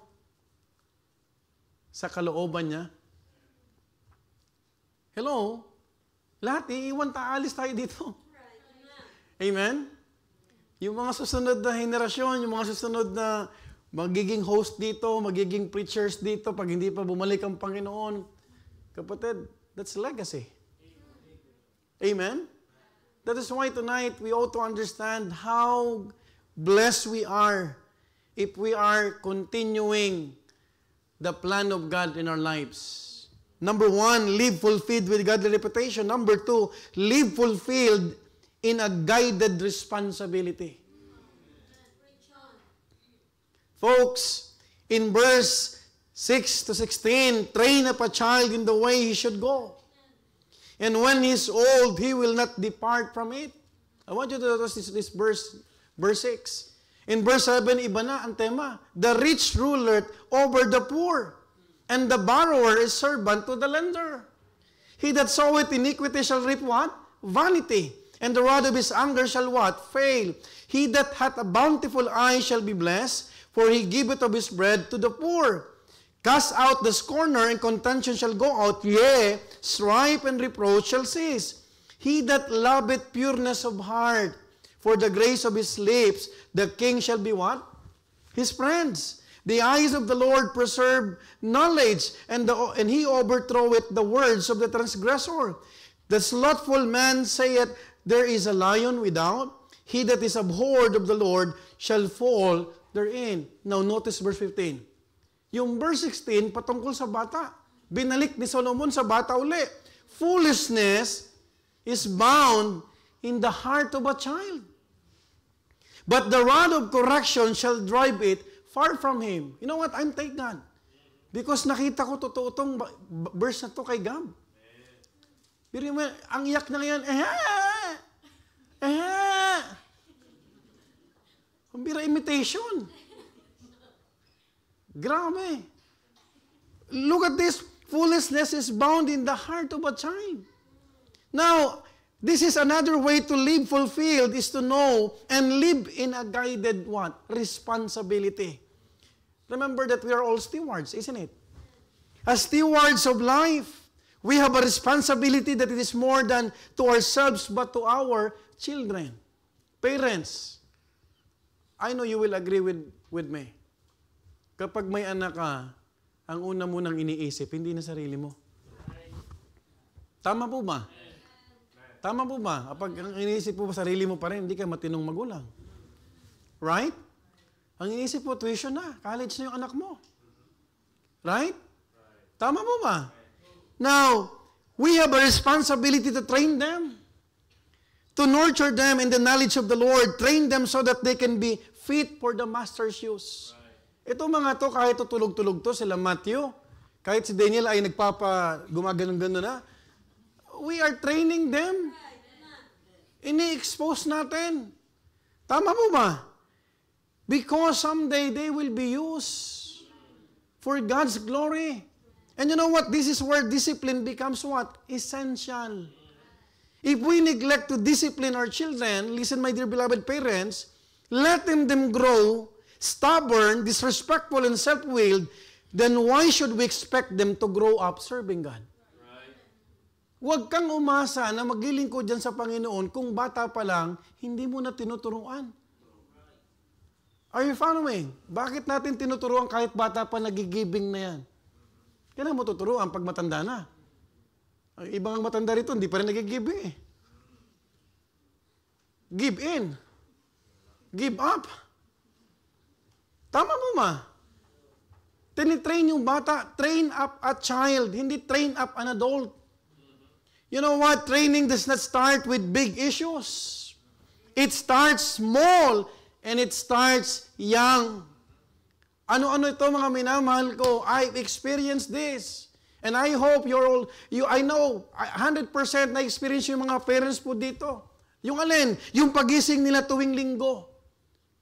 S1: sa kalooban niya? Hello? Lahat, iiwan alis tayo dito. Amen? Yung mga susunod na henerasyon, yung mga susunod na magiging host dito, magiging preachers dito, pag hindi pa bumalik ang Panginoon, kapatid, that's legacy. Amen? That is why tonight we ought to understand how blessed we are if we are continuing the plan of God in our lives. Number 1, live fulfilled with godly reputation. Number 2, live fulfilled in a guided responsibility. Folks, in verse 6 to 16, train up a child in the way he should go. And when he is old, he will not depart from it. I want you to notice this verse 6. In verse 7, iba na ang tema. The rich ruler over the poor, and the borrower is servant to the lender. He that soweth iniquity shall reap what? Vanity. And the rod of his anger shall what? Fail. He that hath a bountiful eye shall be blessed, for he giveth of his bread to the poor. Cast out the scorner, and contention shall go out. Yea, strife and reproach shall cease. He that loveth pureness of heart, for the grace of his lips, the king shall be what? His friends. The eyes of the Lord preserve knowledge, and he overthroweth the words of the transgressor. The slothful man saith, there is a lion without. He that is abhorred of the Lord shall fall therein. Now notice verse 15. Yung verse 16, patungkol sa bata. Binalik ni Solomon sa bata uli. Foolishness is bound in the heart of a child, but the rod of correction shall drive it far from him. You know what? I'm thank God. Because nakita ko totoo itong verse na to kay Gab. Pero ang iyak na ngayon, Kumbira imitation. Grabe. Look at this. Foolishness is bound in the heart of a child. Now, this is another way to live fulfilled, is to know and live in a guided what? Responsibility. Remember that we are all stewards, isn't it? As stewards of life, We have a responsibility that it is more than to ourselves but to our children. Parents, I know you will agree with me. Kapag may anak ka, ang una mo nang iniisip, hindi na sarili mo. Tama po ba? Tama po ba? Kapag ang iniisip mo sarili mo pa rin, hindi ka matinong magulang. Right? Ang iniisip mo, tuition na. College na yung anak mo. Right? Tama po ba? Now, we have a responsibility to train them, to nurture them in the knowledge of the Lord, train them so that they can be fit for the master's use. Ito mga to, kahit tutulog-tulog to, sila Matthew, kahit si Daniel ay gumaganon-ganon na, we are training them. Ini-expose natin. Tama po ba? Because someday they will be used for God's glory. And you know what? This is where discipline becomes what? Essential. If we neglect to discipline our children, listen my dear beloved parents, letting them grow stubborn, disrespectful, and self-willed, then why should we expect them to grow up serving God? Huwag kang umasa na maglilingkod dyan sa Panginoon kung bata pa lang, hindi mo na tinuturuan. Are you following? Bakit natin tinuturuan kahit bata pa nagigibing na yan? Kailan mo tuturuan pag matanda na? Ang ibang matanda rito, hindi pa rin nagigibing eh. Give in. Give up. Tama mo ma? Tinitrain yung bata. Train up a child, hindi train up an adult. You know what? Training does not start with big issues. It starts small and it starts young. Ano-ano ito mga minamahal ko? I've experienced this. And I hope I know 100% na experience yung mga parents po dito. Yung alin? Yung pagising nila tuwing linggo.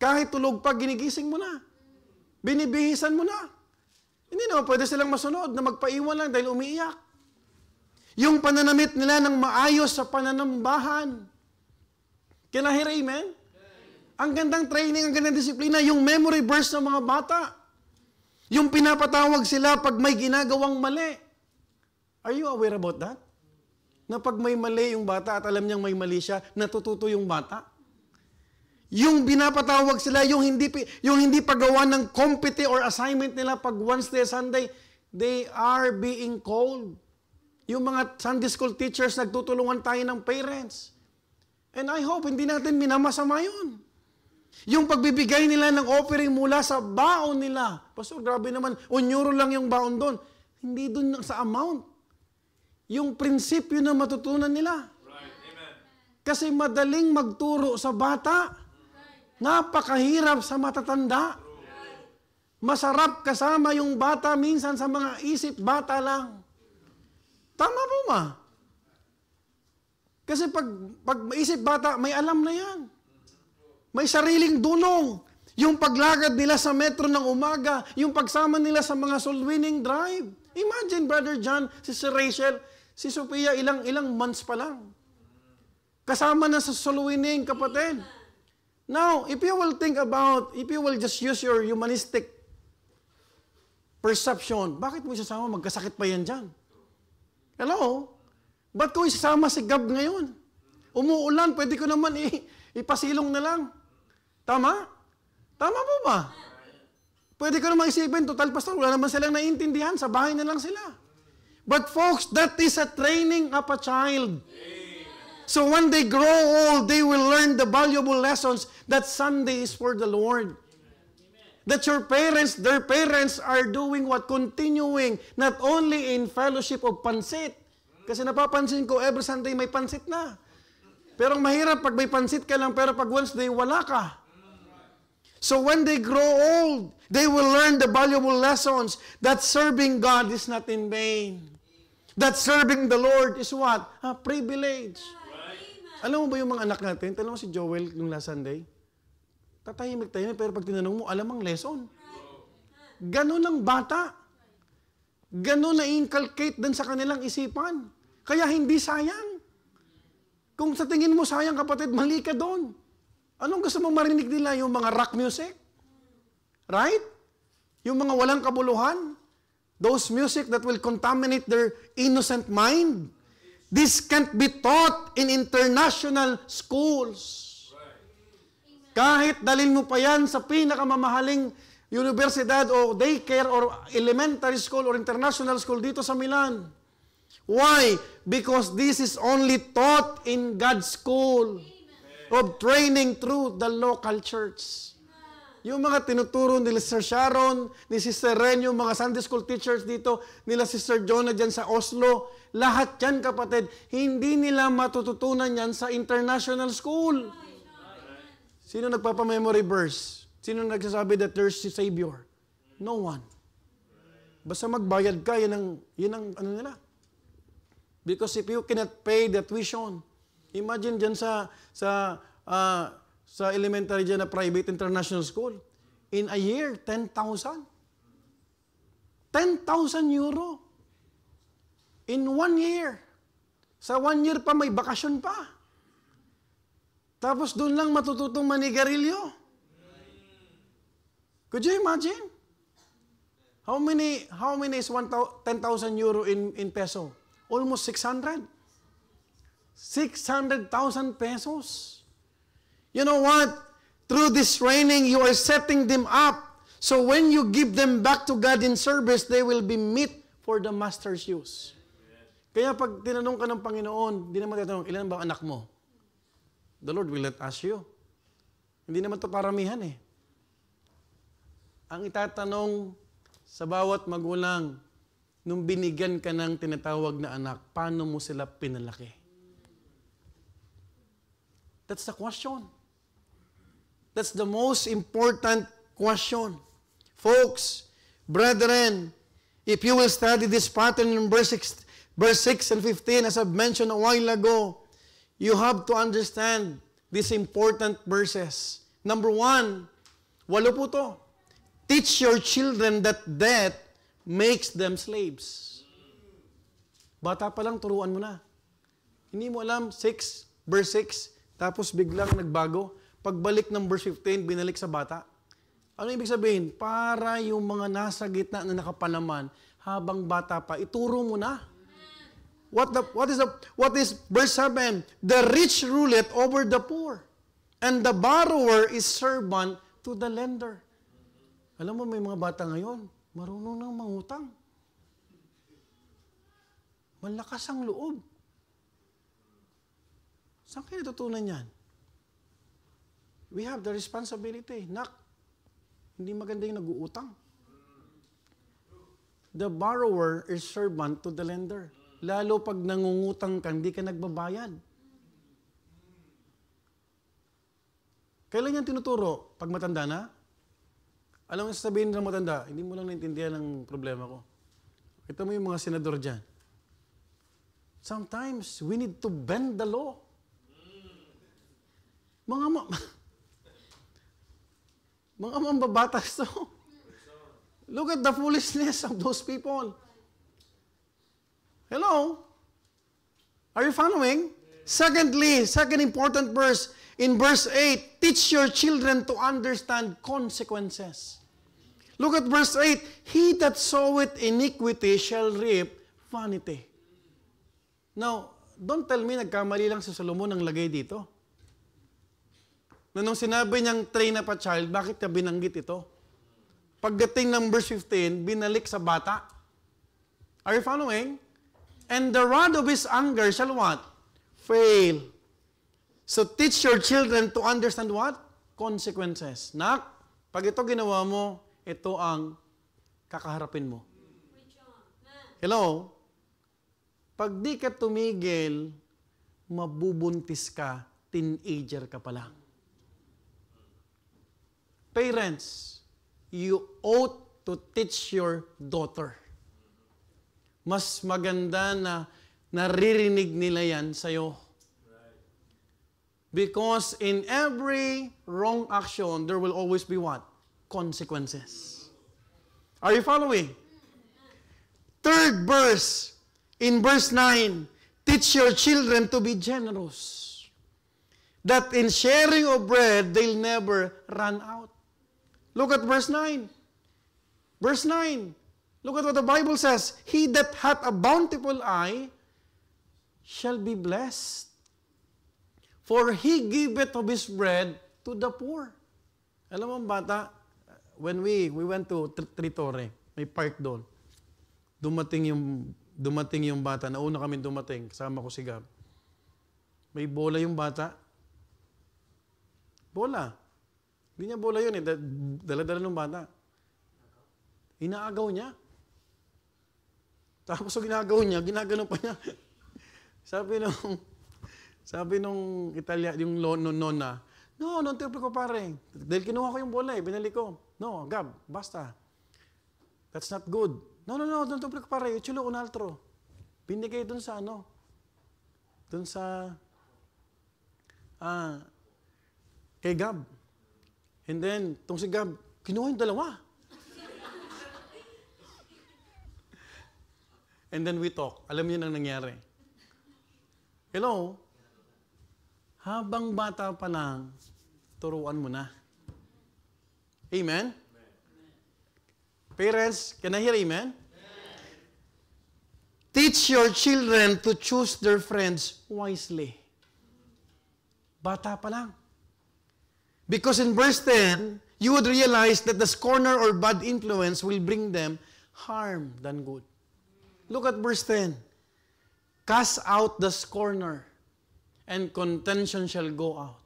S1: Kahit tulog pa, ginigising mo na. Binibihisan mo na. Hindi naman pwede silang masunod na magpaiwan lang dahil umiiyak. Yung pananamit nila ng maayos sa pananambahan. Can I hear amen? Ang gandang training, ang gandang disiplina, yung memory verse ng mga bata. Yung pinapatawag sila pag may ginagawang mali. Are you aware about that? Na pag may mali yung bata at alam niyang may mali siya, natututo yung bata. Yung binapatawag sila, yung hindi paggawa ng compete or assignment nila pag Wednesday, Sunday, they are being called. Yung mga Sunday school teachers, nagtutulungan tayo ng parents. And I hope hindi natin minamasama yun. Yung pagbibigay nila ng offering mula sa baon nila. Pastor, grabe naman, €1 lang yung baon doon. Hindi doon sa amount. Yung prinsipyo na matutunan nila.
S2: Right. Amen.
S1: Kasi madaling magturo sa bata. Napakahirap sa matatanda. Masarap kasama yung bata minsan sa mga isip bata lang. Tama po ma? Kasi pag isip bata, may alam na yan. May sariling dunong. Yung paglakad nila sa metro ng umaga, yung pagsama nila sa mga soul-winning drive. Imagine, Brother John, si Rachel, si Sophia, ilang months pa lang. Kasama na sa soul-winning, kapatid. Now, if you will just use your humanistic perception, bakit mo isasama? Magkasakit pa yan dyan. Hello? Ba't ko isasama si Gab ngayon? Umuulan, pwede ko naman ipasilong na lang. Tama? Tama po ba? Pwede ko naman isipin, total pastor, wala naman silang naiintindihan, sa bahay na lang sila. But folks, that is a training of a child. So when they grow old, they will learn the valuable lessons that Sunday is for the Lord. That their parents are doing what? Continuing, not only in fellowship of pansit. Kasi napapansin ko, every Sunday may pansit na. Pero ang mahirap pag may pansit ka lang, pero pag Wednesday, wala ka. So when they grow old, they will learn the valuable lessons that serving God is not in vain. That serving the Lord is what? A privilege. Alam mo ba yung mga anak natin? Tanong mo si Joel nung last Sunday. Tatahimik tayo, pero pag tinanong mo, alam ang lesson. Ganon ang bata. Ganon na-inculcate din sa kanilang isipan. Kaya hindi sayang. Kung sa tingin mo sayang, kapatid, mali ka doon. Anong gusto mong marinig nila? Yung mga rock music? Right? Yung mga walang kabuluhan? Those music that will contaminate their innocent mind. This can't be taught in international schools. Kahit dalhin mo pa yan sa pinakamamahaling universidad o daycare or elementary school or international school dito sa Milan. Why? Because this is only taught in God's school of training through the local church. Yung mga tinuturo nila Sister Sharon, ni Sister Ren, yung mga Sunday school teachers dito, nila Sister Jonah dyan sa Oslo, lahat yan kapatid, hindi nila matututunan yan sa international school. Sino nagpapa-memory verse? Sino nagsasabi that there's a Savior? No one. Basta magbayad ka, yan ang ano nila. Because if you cannot pay the tuition, imagine dyan sa elementary dyan na private international school, in a year, 10,000. 10,000 euro. In 1 year. Sa 1 year pa, may bakasyon pa. Tapos doon lang matututong manigarilyo. Could you imagine? How many is 10,000 euro in peso? Almost 600. 600,000 pesos. You know what? Through this training, you are setting them up. So when you give them back to God in service, they will be meet for the Master's use. Kaya pag tinanong ka ng Panginoon, hindi naman tatanong, ilan ba anak mo? The Lord will not ask you. Hindi naman ito paramihan eh. Ang itatanong sa bawat magulang, nung binigyan ka ng tinatawag na anak, paano mo sila pinalaki? That's the question. That's the most important question. Folks, brethren, if you will study this pattern in verse 6 and 15, as I've mentioned a while ago, you have to understand these important verses. Number 1, 8 po to. Teach your children that death makes them slaves. Bata pa lang, turuan mo na. Hindi mo alam, verse 6, tapos biglang nagbago. Pagbalik ng verse 15, binalik sa bata. Ano ibig sabihin? Para yung mga nasa gitna na nakapanaman, habang bata pa, ituro mo na. What is verse 7? The rich ruleth over the poor, and the borrower is servant to the lender. Alam mo, may mga bata ngayon, marunong nang mangutang. Malakas ang loob. Saan kayo natutunan yan? We have the responsibility. Nak, hindi maganda yung nag-uutang. The borrower is servant to the lender. Lalo pag nangungutang ka, hindi ka nagbabayad. Kailan yan tinuturo? Pag matanda na? Alam mo sasabihin ng matanda, hindi mo lang naintindihan ang problema ko. Ito mo yung mga senador dyan. Sometimes, we need to bend the law. Mga mambabatas to. Look at the foolishness of those people. Hello? Are you following? Secondly, second important verse, in verse 8, teach your children to understand consequences. Look at verse 8, he that soweth iniquity shall reap vanity. Now, don't tell me nagkamali lang si Solomon ang lagay dito. Nung sinabi niyang train up a child, bakit niya binanggit ito? Pagdating ng verse 15, binalik sa bata. Are you following? And the rod of his anger shall what? Fail. So teach your children to understand what? Consequences. Nak, pag ito ginawa mo, ito ang kakaharapin mo. Hello? Pag di ka tumigil, mabubuntis ka, teenager ka pa lang. Parents, you ought to teach your daughter. Mas maganda na naririnig nila yan sa'yo. Because in every wrong action, there will always be what? Consequences. Are you following? Third verse, in verse 9, teach your children to be generous, that in sharing of bread, they'll never run out. Look at verse 9. Verse 9. Look at what the Bible says. He that hath a bountiful eye shall be blessed. For he giveth of his bread to the poor. Alam mo ang bata, when we went to Tritore, may park doon. Dumating yung bata, nauna kami dumating, kasama ko si Gab. May bola yung bata. Bola. Hindi niya bola yun eh, dala-dala ng bata. Inaagaw niya. Tapos ginagaw niya, ginagano pa niya. Sabi nung yung nona, no, non te ko pare. Dahil kinuha ko yung bola eh, binali ko. No, Gab, basta. That's not good. No, don't te ko pare, chulo un altro. Binigay dun sa dun sa, kay Gab. And then, tong si Gab, kinuha yung dalawa. And then we talk. Alam niyo nang nangyari. Hello? Habang bata pa lang, turuan mo na. Amen? Parents, can I hear amen? Teach your children to choose their friends wisely. Bata pa lang. Because in verse 10, you would realize that the scorner or bad influence will bring them harm than good. Look at verse 10. Cast out the scorner, and contention shall go out.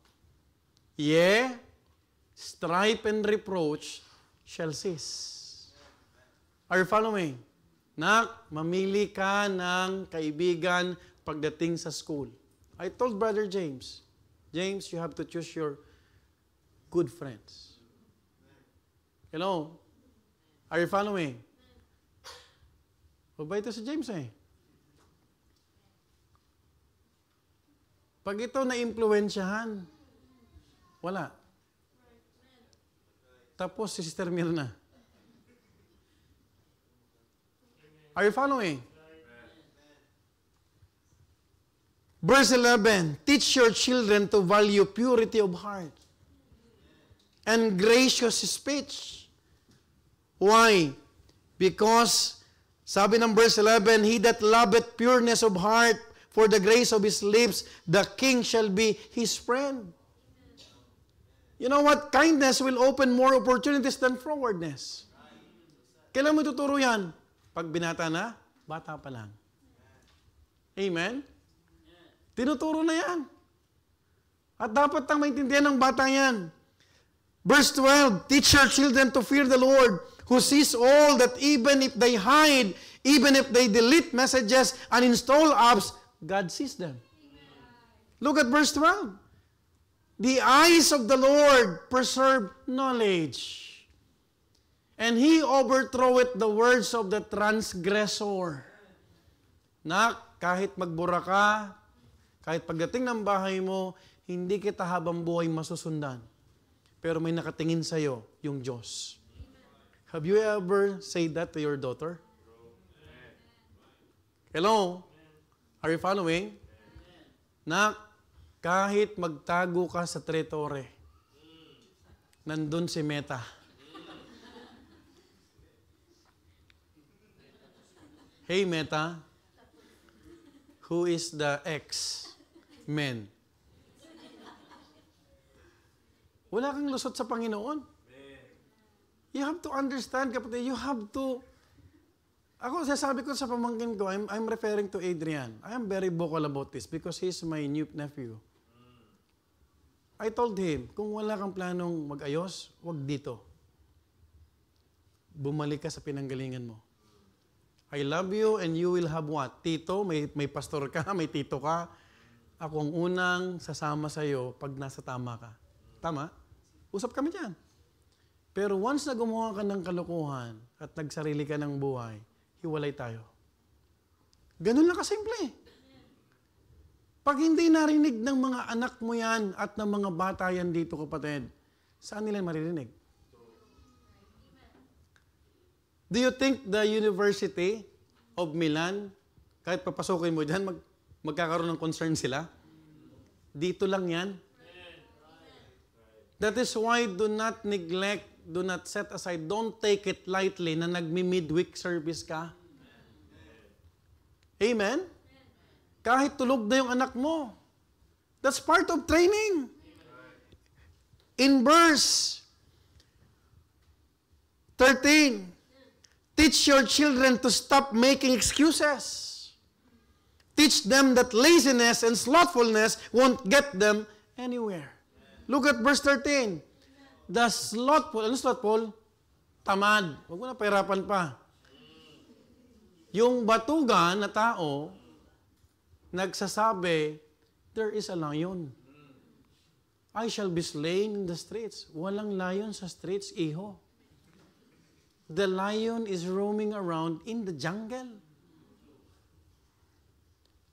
S1: Yea, strife and reproach shall cease. Are you following? Nak, mamili ka ng kaibigan pagdating sa school. I told Brother James, you have to choose your good friends. Hello? Are you following? Mabait ito si James eh. Pag ito na-impluensyahan, wala. Tapos si Sister Mirna. Are you following? Verse 11, teach your children to value purity of heart and gracious speech. Why? Because, sabi ng verse 11, he that loveth pureness of heart for the grace of his lips, the king shall be his friend. You know what? Kindness will open more opportunities than frowardness. Kailan mo tuturo yan? Pag binata na, bata pa lang. Amen? Tinuturo na yan. At dapat tang maintindihan ng bata yan. Verse 12, teach your children to fear the Lord, who sees all, that even if they hide, even if they delete messages and install apps, God sees them. Look at verse 12. The eyes of the Lord preserve knowledge, and He overthroweth the words of the transgressor. Nak, kahit magbura ka, kahit pagdating ng bahay mo, hindi kita habang buhay masusundan. Pero may nakatingin sa'yo, yung Diyos. Have you ever said that to your daughter? Hello? Are you following? Nak, kahit magtago ka sa Tritore, nandun si Meta. Hey Meta, who is the ex-men? Wala kang lusot sa Panginoon. You have to understand, kapatid, you have to... Ako, sasabi ko sa pamangkin ko, I'm referring to Adrian. I am very vocal about this because he's my new nephew. I told him, kung wala kang planong mag-ayos, wag dito. Bumalik ka sa pinanggalingan mo. I love you and you will have what? Tito, may pastor ka, may tito ka. Ako ang unang sasama sa'yo pag nasa tama ka. Tama? Usap kami dyan. Pero once na gumawa ka ng kalokohan at nagsarili ka ng buhay, hiwalay tayo. Ganun lang kasimple. Pag hindi narinig ng mga anak mo yan at ng mga bata yan dito, kapatid, saan nila maririnig? Do you think the University of Milan, kahit papasukin mo dyan, magkakaroon ng concern sila? Dito lang yan. That is why do not neglect do not set aside, don't take it lightly na nagmi-midweek service ka. Amen? Kahit tulog na yung anak mo. That's part of training. In verse 13, teach your children to stop making excuses. Teach them that laziness and slothfulness won't get them anywhere. Look at verse 13. The slothful, ano slothful? Tamad. Huwag mo na pahirapan pa. Yung batugan na tao, nagsasabi, there is a lion. I shall be slain in the streets. Walang lion sa streets, iho. The lion is roaming around in the jungle.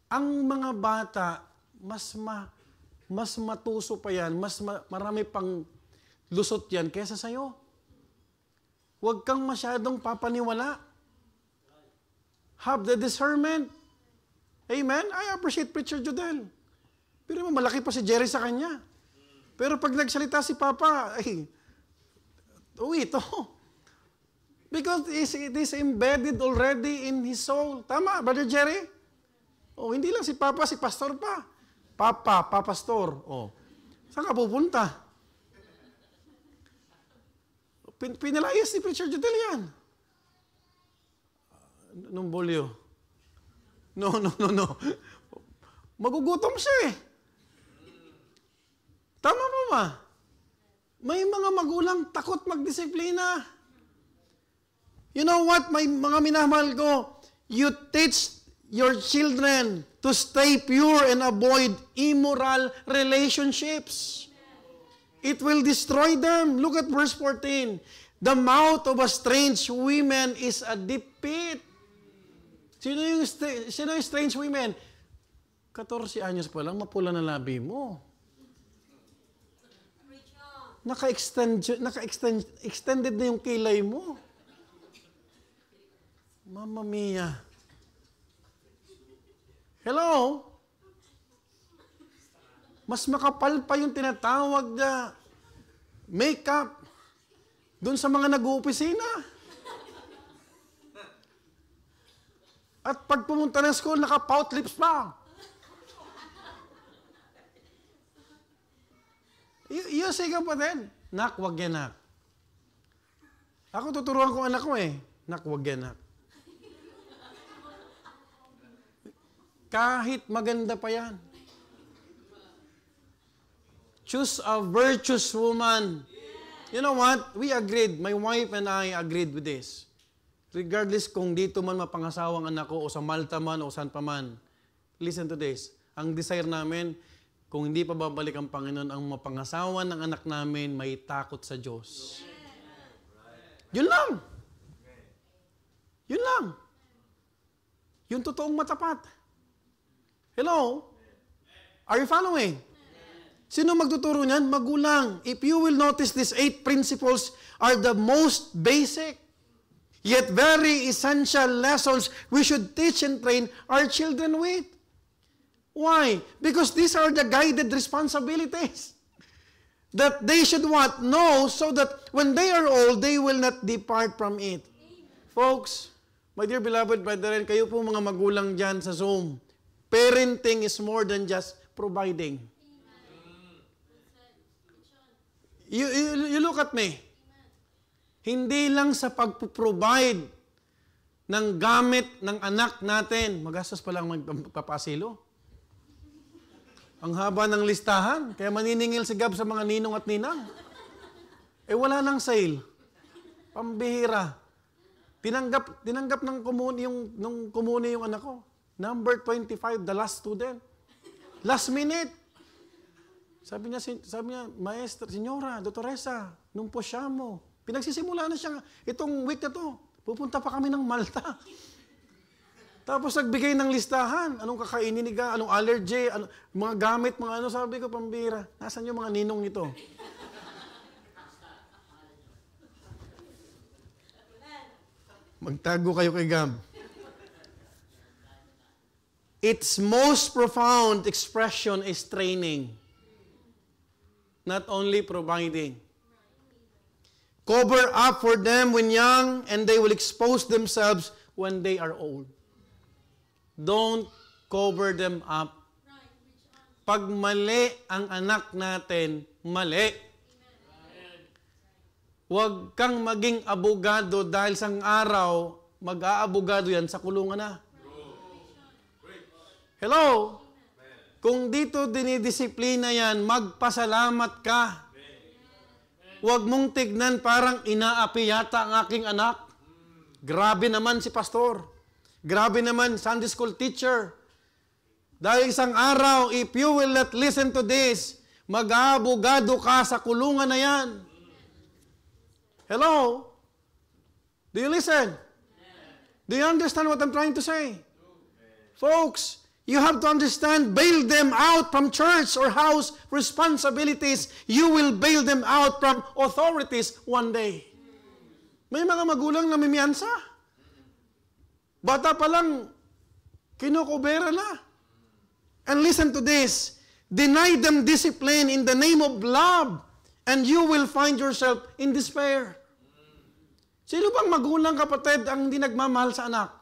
S1: Ang mga bata, mas matuso pa yan, marami pang lusot yan kesa sa'yo. Huwag kang masyadong papaniwala. Have the discernment. Amen? I appreciate Preacher Jodel. Pero malaki pa si Jerry sa kanya. Pero pag nagsalita si Papa, ito. Because it is embedded already in his soul. Tama, Brother Jerry? Hindi lang si Papa, si Pastor pa. Papa, Pastor. Saan ka pupunta? Pinalayas ni Preacher Jodel yan. Nung bolyo. No. Magugutom siya eh. Tama po ba? May mga magulang takot magdisiplina. You know what, may mga minamahal ko, you teach your children to stay pure and avoid immoral relationships. It will destroy them. Look at verse 14. The mouth of a strange woman is a deep pit. Sino yung strange women? 14 anyos pa lang, mapula na labi mo. Extended na yung kilay mo. Mamma mia. Hello? Mas makapal pa yung tinatawag na makeup doon sa mga nag-uopisina. At pag pumunta ng school, naka-pout lips pa. You say ka pa din, nak, wag yan, nak. Ako tuturuan ko anak ko nak, wag yan, nak. Kahit maganda pa yan. Choose a virtuous woman. You know what? We agreed. My wife and I agreed with this. Regardless kung dito man mapangasawang anak ko o sa Malta man o saan pa man. Listen to this. Ang desire namin, kung hindi pa babalik ang Panginoon, ang mapangasawa ng anak namin may takot sa Diyos. Yun lang. Yun lang. Yung totoong matapat. Hello? Are you following? Sino magtuturo niyan? Magulang. If you will notice, these 8 principles are the most basic, yet very essential lessons we should teach and train our children with. Why? Because these are the guided responsibilities that they should what? Know so that when they are old, they will not depart from it. Folks, my dear beloved brethren, kayo po mga magulang dyan sa Zoom, parenting is more than just providing. You look at me. Hindi lang sa pag-provide ng gamit ng anak natin, magastos pa lang magpapasilo. Ang haba ng listahan, kaya maniningil si Gab sa mga ninong at ninang. Wala nang sale. Pambihira. Tinanggap ng komune yung anak ko. Number 25, the last student. Last minute. Sabi niya, Maestra, Senyora, Doktoresa, nung po siya mo. Pinagsisimula na siya, itong week na to, pupunta pa kami ng Malta. Tapos nagbigay ng listahan, anong kakainin ni Ga, anong allergy, mga gamit, mga ano, sabi ko, pambira. Nasaan yung mga ninong nito? Magtago kayo kay Gab. Its most profound expression is training. Not only providing. Cover up for them when young, and they will expose themselves when they are old. Don't cover them up. Pag mali ang anak natin, mali. Huwag kang maging abogado dahil sang araw, mag-aabogado yan sa kulungan na. Hello? Kung dito dinidisiplina yan, magpasalamat ka. Huwag mong tignan parang inaapi yata ang aking anak. Grabe naman si pastor. Grabe naman Sunday school teacher. Dahil isang araw, if you will not listen to this, mag-aabogado ka sa kulungan na yan. Hello? Do you listen? Do you understand what I'm trying to say? Folks, you have to understand, bail them out from church or house responsibilities. You will bail them out from authorities one day. May mga magulang na mimiyansa. Bata pa lang, kinukubera na. And listen to this. Deny them discipline in the name of love, and you will find yourself in despair. Sino bang magulang, kapatid, ang hindi nagmamahal sa anak?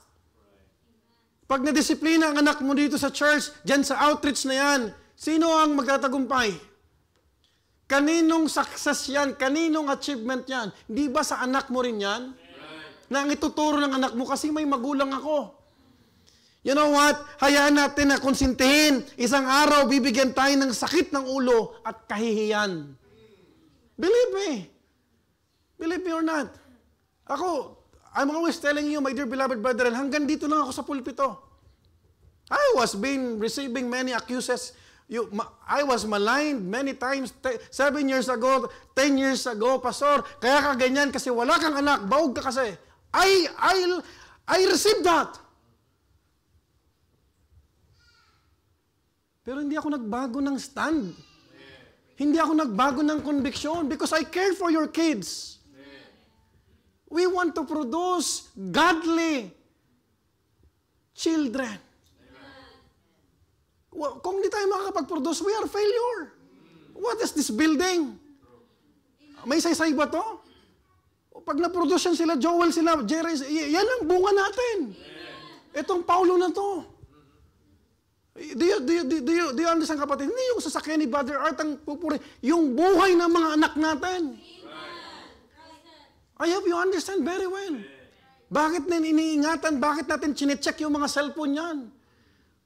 S1: Pag nadisiplina ang anak mo dito sa church, dyan sa outreach na yan, sino ang magtatagumpay? Kaninong success yan? Kaninong achievement yan? Di ba sa anak mo rin yan? Na ang ituturo ng anak mo, kasi may magulang ako. You know what? Hayaan natin na konsintihin. Isang araw, bibigyan tayo ng sakit ng ulo at kahihiyan. Believe me. Believe me or not. I'm always telling you, my dear beloved brethren, hanggang dito lang ako sa pulpito. I was receiving many accusations. I was maligned many times, 7 years ago, 10 years ago, Pastor, kaya ka ganyan kasi wala kang anak, baog ka kasi. I received that. Pero hindi ako nagbago ng stand. Hindi ako nagbago ng conviction because I care for your kids. We want to produce godly children. Kung hindi tayo makakapag-produce, we are failure. What is this building? May saysay ba to? Pag na-produce yan sila, Joel, sila, Jerry, yan ang bunga natin. Itong Paulo na to. Do you understand, kapatid? Hindi yung sasakyan ni Brother Art ang pupuri. Yung buhay ng mga anak natin. I hope you understand very well. Bakit na iniingatan? Bakit natin chinecheck yung mga cellphone yan?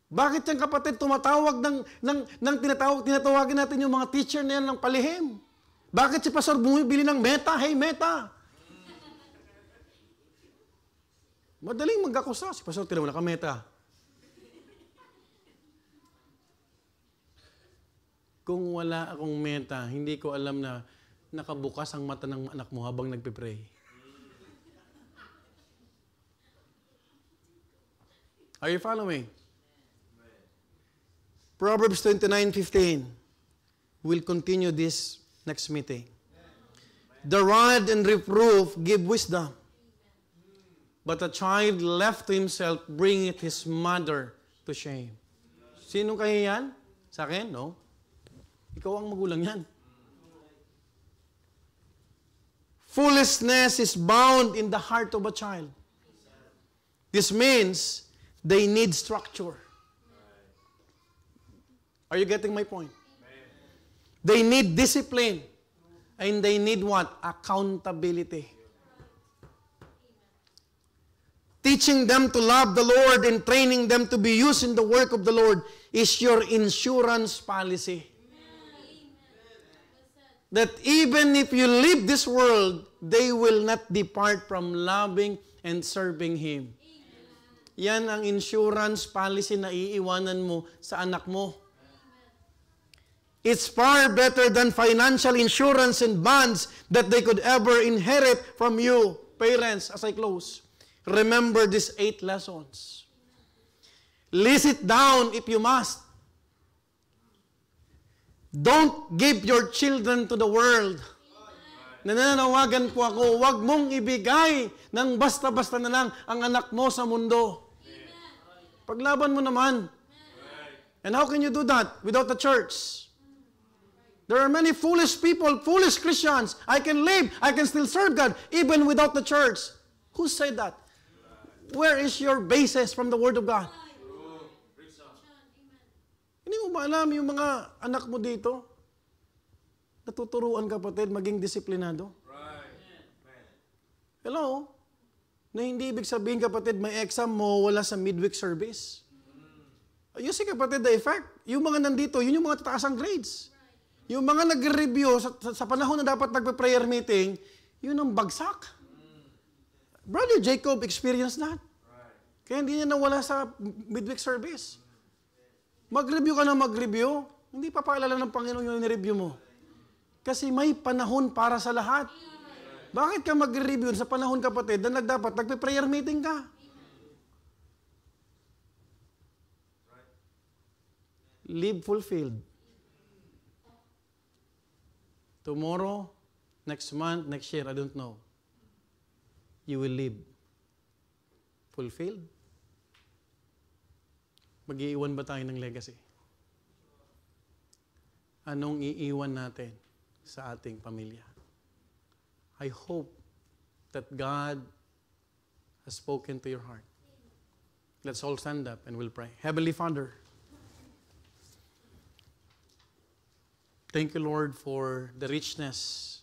S1: Bakit yan, kapatid, tumatawag tinatawagin natin yung mga teacher na yan ng palihim? Bakit si Pastor bumibili ng Meta? Hey, Meta! Madaling mag-akusa. Si Pastor, tira mo naka-Meta. Kung wala akong Meta, hindi ko alam na nakabukas ang mata ng anak mo habang nagpe-pray. Are you following? Proverbs 29:15. We'll continue this next meeting. The rod and reproof give wisdom, but a child left to himself bringeth his mother to shame. Sino kayo yan? Sa akin? No. Ikaw ang magulang yan. Foolishness is bound in the heart of a child. This means they need structure. Are you getting my point? They need discipline. And they need what? Accountability. Teaching them to love the Lord and training them to be used in the work of the Lord is your insurance policy. That even if you leave this world, they will not depart from loving and serving Him. Yan ang insurance policy na iiwanan mo sa anak mo. It's far better than financial insurance and bonds that they could ever inherit from you. Parents, as I close, remember these 8 lessons. List it down if you must. Don't give your children to the world. Nananawagan po ako, huwag mong ibigay ng basta-basta na lang ang anak mo sa mundo. Paglaban mo naman. And how can you do that without the church? There are many foolish people, foolish Christians. I can live, I can still serve God, even without the church. Who said that? Where is your basis from the Word of God? Hindi mo ba alam yung mga anak mo dito? Natuturuan kapatid, maging disiplinado. Hello? Na hindi ibig sabihin kapatid, may exam mo, wala sa midweek service. You see kapatid, the effect. Yung mga nandito, yun yung mga tataas ang grades. Yung mga nag-review sa panahon na dapat nagpa-prayer meeting, yun ang bagsak. Brother Jacob experienced that. Kaya hindi niya nawala sa midweek service. Mag-review ka na mag-review, hindi pa paalala ng Panginoon yung ni-review mo. Kasi may panahon para sa lahat. Bakit ka mag-review sa panahon kapatid na dapat nagpa-prayer meeting ka? Live fulfilled. Tomorrow, next month, next year, I don't know. You will live fulfilled. Mag-iiwan ba tayo ng legacy? Anong iiwan natin sa ating pamilya? I hope that God has spoken to your heart. Let's all stand up and we'll pray. Heavenly Father, thank you, Lord, for the richness